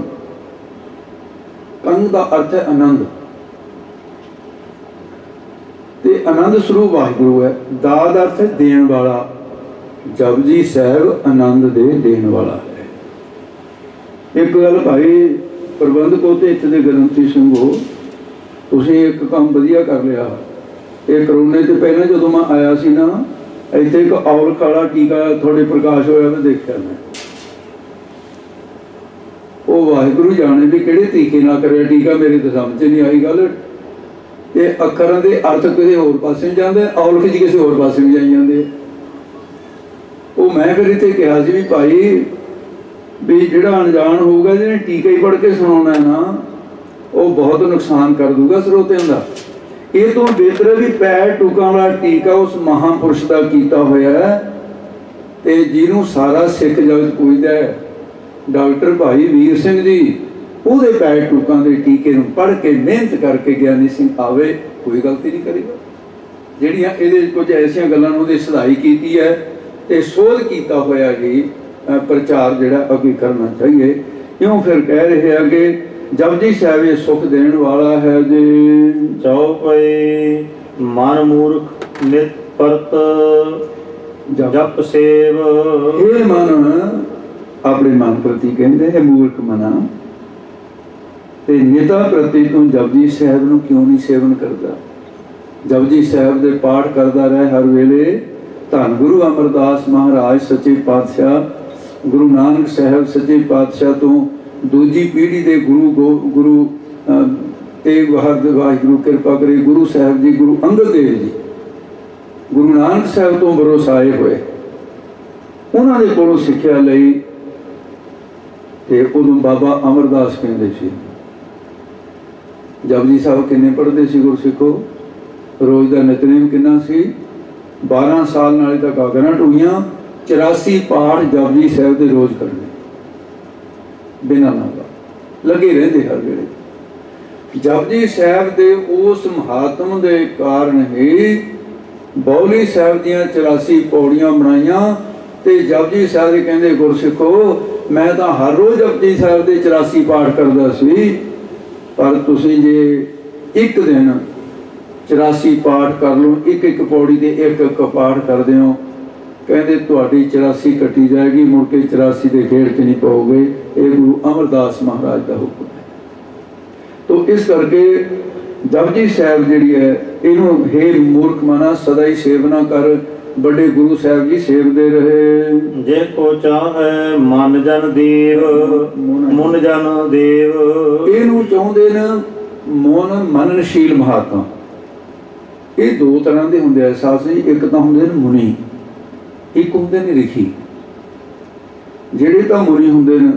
कंग दा अर्थ है आनंद, ते आनंद स्वरूप वाहिगुरू है। दा दा अर्थ है देण वाला। जपजी साहब आनंद दे देण वाला है। एक गल भाई प्रबंधको ते इत्थे दे ग्रंथी संघो, तुसीं एक काम वधिया कर लिया। ये करोने तो पहले जो मैं आया सी ना, इत्थे एक औलख वाला टीका थोड़े प्रकाश होया मैं देखिया। मैं वो वाहिगुरू जाने भी किहड़े तरीके नाल करिया टीका, मेरी तो समझ नहीं आई गल। ते अखरां दे अर्थ किसी होर पासे नहीं जांदे, औलख जी किसी होर पासे भी जाई जांदे। वो मैं फिर इत्थे कहा सी भी भाई भी जिहड़ा अनजान होगा, जिहने टीका ही पढ़ के सुनाउणा है ना, वो बहुत नुकसान कर दूगा ਸਰੋਤਿਆਂ ਦਾ। ये तो बेहतर है भी पैर टूकां वाला टीका उस महापुरुष का कीता होया है, ते जिन्हों सारा सिख जगत पूजदा है, डॉक्टर भाई वीर सिंह जी, ਉਹਦੇ पैर टूकां दे टीके नूं पढ़ के मेहनत करके ਗਿਆਨੀ ਸਿੰਘ आवे, कोई गलती नहीं करेगा। ਜਿਹੜੀਆਂ ਇਹਦੇ ਕੁਝ ਐਸੀਆਂ ਗੱਲਾਂ ਨੂੰ ਉਹਦੀ ਸਦਾਈ ਕੀਤੀ ਹੈ ਤੇ ਸੋਧ ਕੀਤਾ ਹੋਇਆ ਹੀ ਪ੍ਰਚਾਰ ਜਿਹੜਾ ਅੱਗੇ ਕਰਨਾ ਚਾਹੀਏ। ਕਿਉਂ ਫਿਰ ਕਹਿ ਰਹੇ ਅੱਗੇ ਜਪਜੀ ਸਾਹਿਬ ਇਹ ਸੁਖ ਦੇਣ ਵਾਲਾ ਹੈ ਜੀ। ਚੌਪਈ ਮਨ ਮੂਰਖ ਨਿਤ ਪਰਤ ਜਪ ਸੇਵ। ਇਹ ਮਨ ਆਪਣੇ ਮਨ ਪ੍ਰਤੀ ਕਹਿੰਦੇ ਹੈ ਮੂਰਖ ਮਨਾ, ਤੇ ਨਿਤਾ ਪ੍ਰਤੀ ਤੂੰ ਜਪਜੀ ਸਾਹਿਬ ਨੂੰ ਕਿਉਂ ਨਹੀਂ ਸੇਵਨ ਕਰਦਾ। ਜਪਜੀ ਸਾਹਿਬ ਦੇ ਪਾਠ ਕਰਦਾ ਰਹੇ ਹਰ ਵੇਲੇ। ਧੰਨ ਗੁਰੂ ਅਮਰਦਾਸ ਮਹਾਰਾਜ ਸੱਚੇ ਪਾਤਸ਼ਾਹ, ਗੁਰੂ ਨਾਨਕ ਸਾਹਿਬ ਸੱਚੇ ਪਾਤਸ਼ਾਹ ਤੋਂ ਦੂਜੀ ਪੀੜ੍ਹੀ ਦੇ ਗੁਰੂ ਤੇਗ ਬਹਾਦਰ ਵਾਹਿਗੁਰੂ ਕਿਰਪਾ ਕਰੇ, ਗੁਰੂ ਸਾਹਿਬ ਜੀ, ਗੁਰੂ ਅੰਗਦ ਦੇਵ ਜੀ, ਗੁਰੂ ਨਾਨਕ ਸਾਹਿਬ ਤੋਂ ਬਰੋਸਾਏ ਹੋਏ। ਉਹਨਾਂ ਦੇ ਕੋਲੋਂ ਸਿੱਖਿਆ ਲਈ ਤੇ ਉਦੋਂ ਬਾਬਾ ਅਮਰਦਾਸ ਕਹਿੰਦੇ ਸੀ। ਜਪਜੀ ਸਾਹਿਬ ਕਿੰਨੇ ਪੜ੍ਹਦੇ ਸੀ ਗੁਰਸਿੱਖੋ? ਰੋਜ਼ ਦਾ ਨਿਤਨੇਮ ਕਿੰਨਾ ਸੀ? 12 ਸਾਲ ਨਾਲੇ ਤਾਂ ਗਾਗਰਾਂ ਢੋਈਆਂ, 84 ਪਾਠ ਜਪਜੀ ਸਾਹਿਬ ਦੇ ਰੋਜ਼ ਕਰਨੇ ਬਿਨਾਂ ਨਾਗਾ, ਲੱਗੇ ਰਹਿੰਦੇ ਹਰ ਵੇਲੇ। ਜਪਜੀ ਸਾਹਿਬ ਦੇ ਉਸ ਮਹਾਤਮ ਦੇ ਕਾਰਨ ਹੀ ਬੌਲੀ ਸਾਹਿਬ ਦੀਆਂ 84 ਪੌੜੀਆਂ ਬਣਾਈਆਂ। ਤੇ ਜਪਜੀ ਸਾਹਿਬ ਦੇ ਕਹਿੰਦੇ ਗੁਰਸਿੱਖੋ ਮੈਂ ਤਾਂ ਹਰ ਰੋਜ਼ ਜਪਜੀ ਸਾਹਿਬ ਦੇ 84 ਪਾਠ ਕਰਦਾ ਸੀ, ਪਰ ਤੁਸੀਂ ਜੇ ਇੱਕ ਦਿਨ 84 ਪਾਠ ਕਰ ਲਓ, ਇੱਕ ਇੱਕ ਪੌੜੀ ਦੇ ਇੱਕ ਇੱਕ ਪਾਠ ਕਰਦੇ ਹੋ, ਕਹਿੰਦੇ ਤੁਹਾਡੀ 84 ਕੱਟੀ ਜਾਏਗੀ, ਮੁੜ ਕੇ 84 ਦੇ ਖੇੜ 'ਚ ਨਹੀਂ ਪਾਓਗੇ। ਇਹ ਗੁਰੂ ਅਮਰਦਾਸ ਮਹਾਰਾਜ ਦਾ ਹੁਕਮ ਹੈ। ਤੋ ਇਸ ਕਰਕੇ ਜਪਜੀ ਸਾਹਿਬ ਜਿਹੜੀ ਹੈ ਇਹਨੂੰ ਹੇ ਮੂਰਖ ਮਨਾ ਸਦਾ ਹੀ ਸੇਵਨਾ ਕਰ। ਵੱਡੇ ਗੁਰੂ ਸਾਹਿਬ ਜੀ ਸੇਵਦੇ ਰਹੇ। ਜੇ ਕੋ ਚਾਹੇ ਮਨ ਜਨ ਦੇਵ, ਮੁਨ ਜਨ ਦੇਵ। ਇਹਨੂੰ ਚਾਹੁੰਦੇ ਨੇ ਮਨਨਸ਼ੀਲ ਮਹਾਤਮਾ। ਇਹ ਦੋ ਤਰ੍ਹਾਂ ਦੇ ਹੁੰਦੇ ਆ ਅਹਿਸਾਸ ਜੀ। ਇੱਕ ਤਾਂ ਹੁੰਦੇ ਨੇ ਮੁਨੀ, ਇੱਕ ਹੁੰਦੇ ਨੇ ਰਿਖੀ। ਜਿਹੜੇ ਤਾਂ ਮੁਨੀ ਹੁੰਦੇ ਨੇ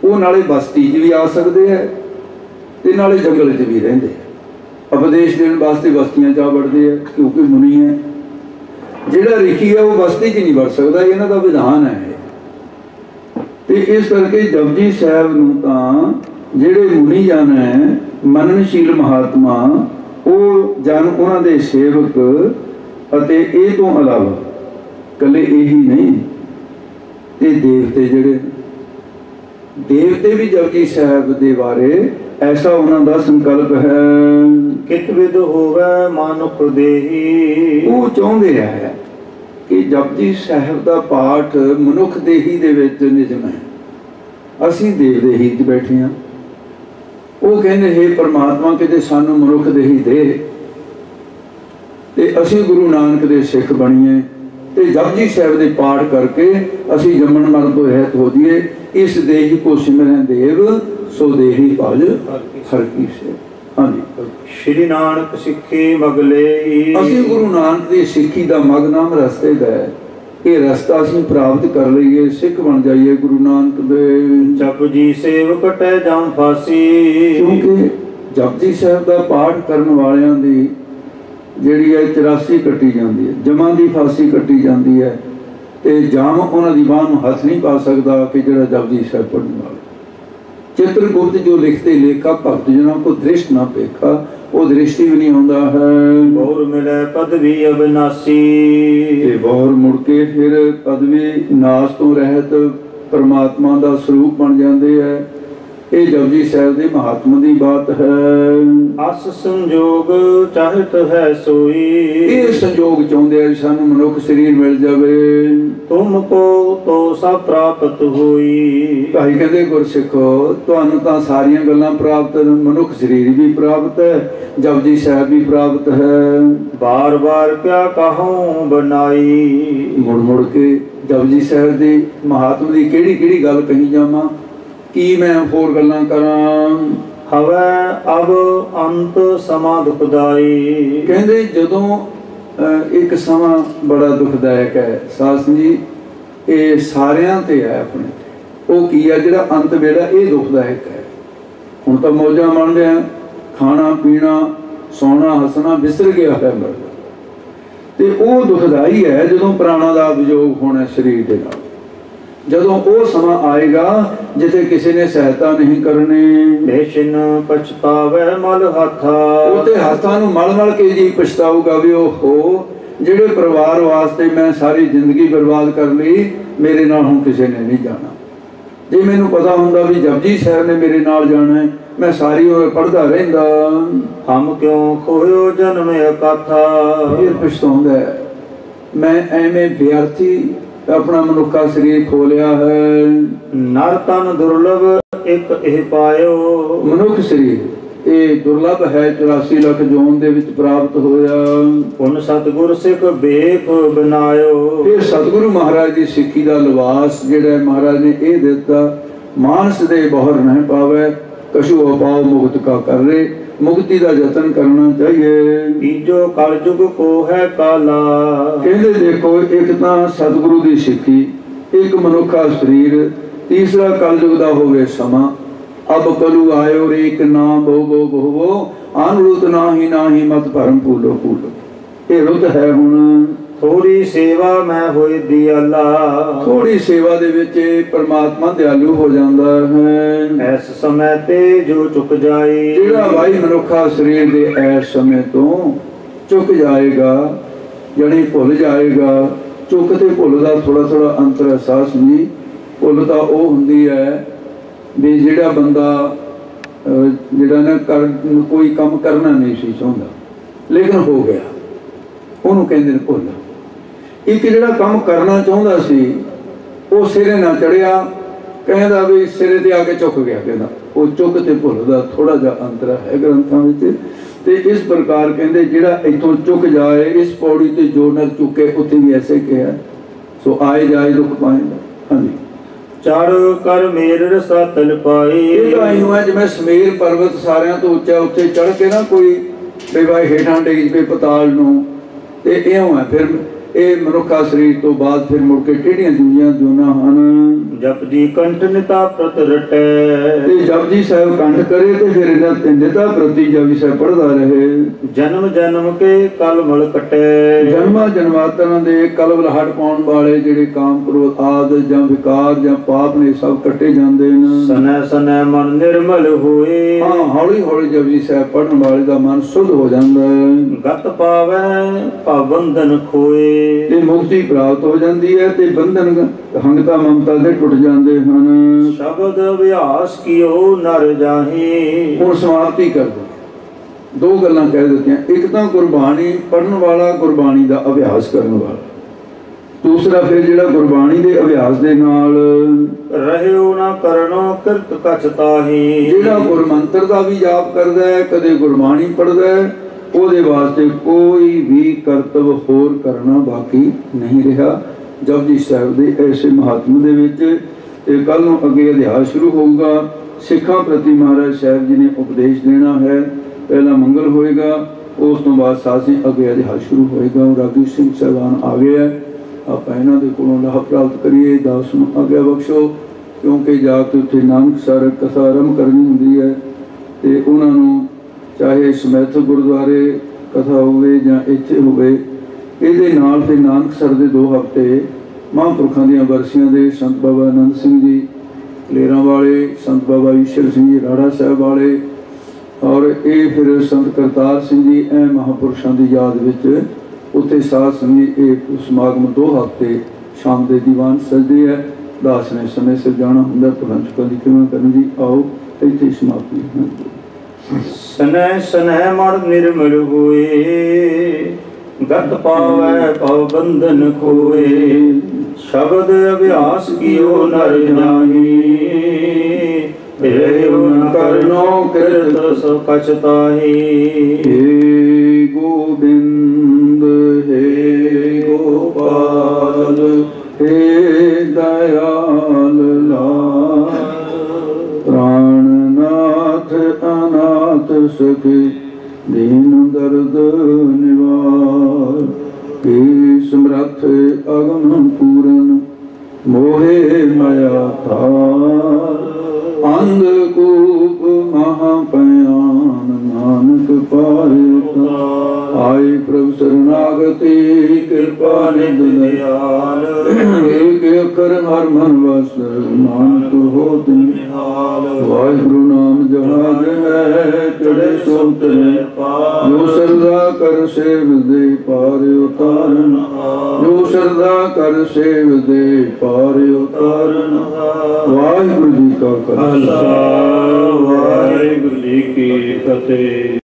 ਉਹ ਨਾਲੇ ਬਸਤੀ 'ਚ ਵੀ ਆ ਸਕਦੇ ਹੈ ਤੇ ਨਾਲੇ ਜੰਗਲ 'ਚ ਵੀ ਰਹਿੰਦੇ ਆ। ਉਪਦੇਸ਼ ਦੇਣ ਵਾਸਤੇ ਬਸਤੀਆਂ 'ਚ ਆ ਵੜਦੇ ਆ ਕਿਉਂਕਿ ਮੁਨੀ ਹੈ। ਜਿਹੜਾ ਰਿਖੀ ਹੈ ਉਹ ਬਸਤੀ 'ਚ ਨਹੀਂ ਵੜ ਸਕਦਾ, ਇਹਨਾਂ ਦਾ ਵਿਧਾਨ ਹੈ। ਤੇ ਇਸ ਕਰਕੇ ਜਪਜੀ ਸਾਹਿਬ ਨੂੰ ਤਾਂ ਜਿਹੜੇ ਮੁਨੀ ਜਨ ਹੈ, ਮਨਨਸ਼ੀਲ ਮਹਾਤਮਾ, ਉਹ ਜਨ ਉਹਨਾਂ ਦੇ ਸੇਵਕ ਅਤੇ ਇਹ ਤੋਂ ਇਲਾਵਾ कले यही नहीं, ये देवते जिहड़े देवते भी जपजी साहब के बारे ऐसा उन्होंने संकल्प है। कित विद होवे मानुख देही, वो चाहते है कि जपजी साहब का पाठ मनुख देही दे विच निजम है। असीं देव देही च बैठे हाँ। वो कहते हे परमात्मा किते सानू मनुख देही दे ते असीं गुरु नानक दे सिख बणीए ते जपजी साहब दे पाठ करके असीं जम्मण मरण तो रहत हो जाइए। इस देही को सिमरन देव सो देही भज हर की से। हाँ जी, श्री नानक सिੱਖੀ मगले, असीं गुरु नानक दी सिੱਖੀ दा मग नाम रस्ते दा है। ये रास्ता असीं प्राप्त कर लईए, सिख बन जाइए गुरु नानक दे। जपजी सेवक टै जाम फासी, क्योंकि जपजी साहब दा पाठ करन वालियां दी ਜਿਹੜੀ ਹੈ 84 ਕੱਟੀ ਜਾਂਦੀ ਹੈ, ਜਮਾਂ ਦੀ ਫਾਂਸੀ ਕੱਟੀ ਜਾਂਦੀ ਹੈ ਤੇ ਜਾਮ ਉਹਨਾਂ ਦੀ ਬਾਂਹ ਨੂੰ ਹੱਥ ਨਹੀਂ ਪਾ ਸਕਦਾ ਕਿ ਜਿਹੜਾ ਜਪਜੀ ਸਾਹਿਬ ਪੜ੍ਹਨ ਵਾਲਾ। चित्रगुप्त जो लिखते लेखा भक्त जनों को दृष्ट ना पेखा, वो दृष्टि भी नहीं होता है। बोर मिले पदवी अविनाशी, बोर मुड़ के फिर पदवी नाश तो रहत परमात्मा का स्वरूप बन जाते हैं। ये जपजी साहब के महात्मा की बात है। अस संजोग चाहत है सोई, ये संजोग चाहते हैं सानू मनुख शरीर मिल जाए। तुमको तो सब प्राप्त होई, भाई कहते गुरसिखो तुहानू तां सारियां गल्लां प्राप्त, मनुख शरीर भी प्राप्त है, जपजी साहब भी प्राप्त है। बार बार क्या कहूं बनाई, मुड़ मुड़ के जपजी साहब की महात्मा की किहड़ी किहड़ी गल कही जावां, की मैं होर गल्लां करां। हवै अब अंत समा दुखदाई, कहंदे जदों एक समा बड़ा दुखदायक है सास जी, ये सारियां ते है अपने ते। वो की है जिहड़ा अंत वेला ये दुखदायक है। हुण तां मौजां मन रहे हैं, खाना पीना सौना हसना बिसर गया है मरदा, ते वो दुखदाई है जदों प्राणा दा वियोग होना शरीर दे नाल। जदों वो समा आएगा जिथे किसी ने सहायता नहीं करनी, बेशिन पछतावे मल हाथा, उते हाथां नूं मल मल के जी पछताऊगा भी ओहो जिहड़े परिवार वास्ते मैं सारी जिंदगी बर्बाद कर ली, मेरे नाल हुण किसी ने नहीं जाना। जे मैनूं पता हुंदा भी जपजी साहब ने मेरे नाल जाना है, मैं सारी उम्र पढ़दा रहिंदा। हम क्यों खोयो जन्म अकाथा, फिर पछताउंदा है मैं एवें बेअर्थी अपना मनुखा शरीर खोलिया है। नर तन दुर्लभ एक एह पायो, मनुख शरीर ये दुर्लभ है, 84 लाख जोन दे विच प्राप्त होया। उन सतगुर सिख बेख बनायो, फिर सतगुरु महाराज की सिक्खी का लिबास जिहड़ा महाराज ने ये दिता, मानस दे बहर नहीं पावे, कछु अपाव मुक्त का कर रे, मुक्ति का जतन करना चाहिए। तीजो कलयुग को है काला, कहते देखो एक तो सतगुरु की सिक्खी, एक मनुखा शरीर, तीसरा कलयुग का होवे समा। अब कलु आयो रे एक ना भोगो भोगो, आन रुत नाही मत भरम भूलो भूलो। ये रुत है हुण थोड़ी सेवा मैं होए दियाला, थोड़ी सेवा दे विच परमात्मा दयालु हो जाता है। ऐस समय ते जो चुक जाए, जिहड़ा भाई मनुखा शरीर दे ऐस समय तो चुक जाएगा, जड़ी भुल जाएगा। चुक ते भुल दा थोड़ा थोड़ा अंतर एहसास नहीं। भुल तां ओह हुंदी है भी जिहड़ा बंदा जिहड़ा ना कोई काम करना नहीं सी चाहुंदा लेकिन हो गया, उहनूं कहंदे ने भुल। एक जिहड़ा काम करना चाहुंदा सी वो सिरे ना चढ़िया, कहंदा भी सिरे ते आके चुक गया, कहंदा वो चुक ते भुल दा थोड़ा जिहा अंतर है ग्रंथां विच। ते इस प्रकार कहंदे जिहड़ा इथों चुक जाए, इस पौड़ी ते जो न चुके उत्थे भी ऐसे कहा, सो आए जाए दुख पाएगा। हाँ जी, चढ़ कर मेर रसा तल पाई, है जिवें समेर पर्वत सारियां तो उच्चा उत्थे चढ़ के ना कोई बेवाई हेठां डिग पे पताल नूं, ते इउं है फिर ये मनुखा शरीर तो बाद फिर मुड़ के टेढ़ियां दूजियां जोना हन। जपजी कंठ निता प्रत रटे, ते जपजी साहब कंठ करे ते फिर निता प्रति जपजी साहब पढ़दा रहे। जन्म जन्म के कलमल कटे, जन्मा जन्मांतरां दे कलवलाहट पाउण वाले जिहड़े काम क्रोध आदि जां विकार जां पाप ने सब कटे जांदे ने। सने सने मन निर्मल होए, हां हौली हौली जपजी साहब पढ़न वाले दा मन शुद्ध हो जांदा है। गत पावे पाबंधन खोए, ਤੇ ਮੁਕਤੀ ਪ੍ਰਾਪਤ ਹੋ ਜਾਂਦੀ ਹੈ ਤੇ ਬੰਧਨ ਹੰਗਤਾ ਮਮਤਾ ਦੇ ਟੁੱਟ ਜਾਂਦੇ ਹਨ। ਸ਼ਬਦ ਅਭਿਆਸ ਕੀਓ ਨਰ ਜਾਹੀ। ਹੁਣ ਸਮਾਪਤੀ ਕਰ ਦੋ, ਦੋ ਗੱਲਾਂ ਕਹਿ ਦਿੱਤੀਆਂ। ਇੱਕ ਤਾਂ ਗੁਰਬਾਣੀ ਪੜ੍ਹਨ ਵਾਲਾ, ਗੁਰਬਾਣੀ ਦਾ ਅਭਿਆਸ ਕਰਨ ਵਾਲਾ। ਦੂਸਰਾ ਫਿਰ ਜਿਹੜਾ ਗੁਰਬਾਣੀ ਦੇ ਅਭਿਆਸ ਦੇ ਨਾਲ ਰਹਿਓ ਨਾ ਕਰਨੋ ਕਿਰਤ ਕਛ ਤਾਹੀ। ਜਿਹੜਾ ਗੁਰਮੰਤਰ ਦਾ ਵੀ ਜਾਪ ਕਰਦਾ ਹੈ, ਕਦੇ ਗੁਰਬਾਣੀ ਪੜ੍ਹਦਾ ਹੈ, ਉਹਦੇ ਵਾਸਤੇ ਕੋਈ ਵੀ ਕਰਤਵ ਹੋਰ ਕਰਨਾ ਬਾਕੀ ਨਹੀਂ ਰਿਹਾ। ਜਪਜੀ ਸਾਹਿਬ ਦੇ ਐਸੇ ਮਹਾਤਮ ਦੇ ਵਿੱਚ ਤੇ ਕੱਲ ਨੂੰ ਅੱਗੇ ਅਧਿਆਸ ਸ਼ੁਰੂ ਹੋਊਗਾ। ਸਿੱਖਾਂ ਪ੍ਰਤੀ ਮਹਾਰਾਜ ਸਾਹਿਬ ਜੀ ਨੇ ਉਪਦੇਸ਼ ਦੇਣਾ ਹੈ। ਪਹਿਲਾ ਮੰਗਲ ਹੋਏਗਾ, ਉਸ ਤੋਂ ਬਾਅਦ ਸਾਸੀ ਅੱਗੇ ਅਧਿਆਸ ਸ਼ੁਰੂ ਹੋਏਗਾ। ਰਾਗੀ ਸਿੰਘ ਸਾਹਿਬਾਨ ਆ ਗਏ ਹੈ, ਆਪਾਂ ਇਹਨਾਂ ਦੇ ਕੋਲੋਂ ਲਾਭ ਪ੍ਰਾਪਤ ਕਰੀਏ। ਦਾਸ ਨੂੰ ਆਗਿਆ ਬਖਸ਼ੋ, ਕਿਉਂਕਿ ਜਾ ਕੇ ਉੱਥੇ ਨਾਨਕਸਰ ਕਥਾ ਆਰੰਭ ਕਰਨੀ ਹੁੰਦੀ ਹੈ ਤੇ ਉਹਨਾਂ ਨੂੰ ਚਾਹੇ ਸਮੈਥ ਗੁਰਦੁਆਰੇ ਕਥਾ ਹੋਵੇ ਜਾਂ ਇੱਥੇ ਹੋਵੇ, ਇਹਦੇ ਨਾਲ ਫਿਰ ਨਾਨਕਸਰ ਦੇ 2 ਹਫ਼ਤੇ ਮਹਾਂਪੁਰਖਾਂ ਦੀਆਂ ਬਰਸੀਆਂ ਦੇ ਸੰਤ ਬਾਬਾ ਆਨੰਦ ਸਿੰਘ ਜੀ ਕਲੇਰਾਂ ਵਾਲੇ, ਸੰਤ ਬਾਬਾ ਈਸ਼ਰ ਸਿੰਘ ਜੀ ਰਾੜਾ ਸਾਹਿਬ ਵਾਲੇ, ਔਰ ਇਹ ਫਿਰ ਸੰਤ ਕਰਤਾਰ ਸਿੰਘ ਜੀ, ਇਹ ਮਹਾਂਪੁਰਸ਼ਾਂ ਦੀ ਯਾਦ ਵਿੱਚ ਉੱਥੇ ਸਾਧ ਸੰਗਤ ਇਹ ਸਮਾਗਮ 2 ਹਫ਼ਤੇ ਸ਼ਾਮ ਦੇ ਦੀਵਾਨ ਸਜਦੇ ਹੈ। ਦਾਸ ਨੇ ਸਮੇਂ ਸਿਰ ਜਾਣਾ ਹੁੰਦਾ, ਤੁਰੰਤ ਚੁੱਕਾਂ ਦੀ ਕਿਵੇਂ ਕਰਨ ਜੀ। ਆਓ ਇੱਥੇ ਸਮਾਪਤੀ। ਸਨੈ ਸਨੈ ਮੜ ਨਿਰਮਲ ਹੋਏ, ਗਤ ਪਾਵੈ ਭਵ ਬੰਧਨ ਖੋਏ। ਸ਼ਬਦ ਅਭਿਆਸ ਕੀਓ ਨਰ ਜਾਹੀ, ਰਹਿਓ ਨ ਕਰਨੋ ਕਿਰਤ ਸੋ ਕਛ ਤਾਹੀ। ਹੇ ਗੋਬਿੰਦ ਹੇ ਗੋਪਾਲ ਹੇ ਦਇਆਲ ਲਾਲ, ਪ੍ਰਾਣਨਾਥ ਅਨਾਥ ਸਖੀ ਦੀਨ ਦਰਦ ਨਿਵਾਰ। ਕੀ ਸਮਰੱਥ ਅਗਮ ਪੂਰਨ ਮੋਹਿ ਮਾਇਆ ਧਾਰ। ਅੰਧਕੂਪ ਮਹਾਪਿਆਨ ਨਾਨਕ ਪਾਏ। ਆਏ ਪ੍ਰਭ ਸਰਨਾਗਤੀ ਕਿਰਪਾ ਨਿਧ ਦਿਆਲ। ਏਕ ਅੱਖਰ ਹਰ ਮਨ ਵਸ ਨਾਨਕ ਹੋਤ ਨਿਹਾਲ। ਵਾਹਿਗੁਰੂ ਨਾਮ ਜਹਾਜ ਹੈ ਚੜੇ ਸੋ ਤਰੇ ਪਾਰ। ਜੋ ਸਰਦਾ ਕਰ ਸੇਵ ਦੇ ਪਾਰ ਉਤਾਰਨ ਹਾਰ। ਜੋ ਸਰਦਾ ਕਰ ਸੇਵ ਦੇ ਪਾਰ ਉਤਾਰਨ ਹਾਰ। ਵਾਹਿਗੁਰੂ ਜੀ ਕਾ ਖਾਲਸਾ, ਵਾਹਿਗੁਰੂ ਜੀ ਕੀ ਫਤਿਹ।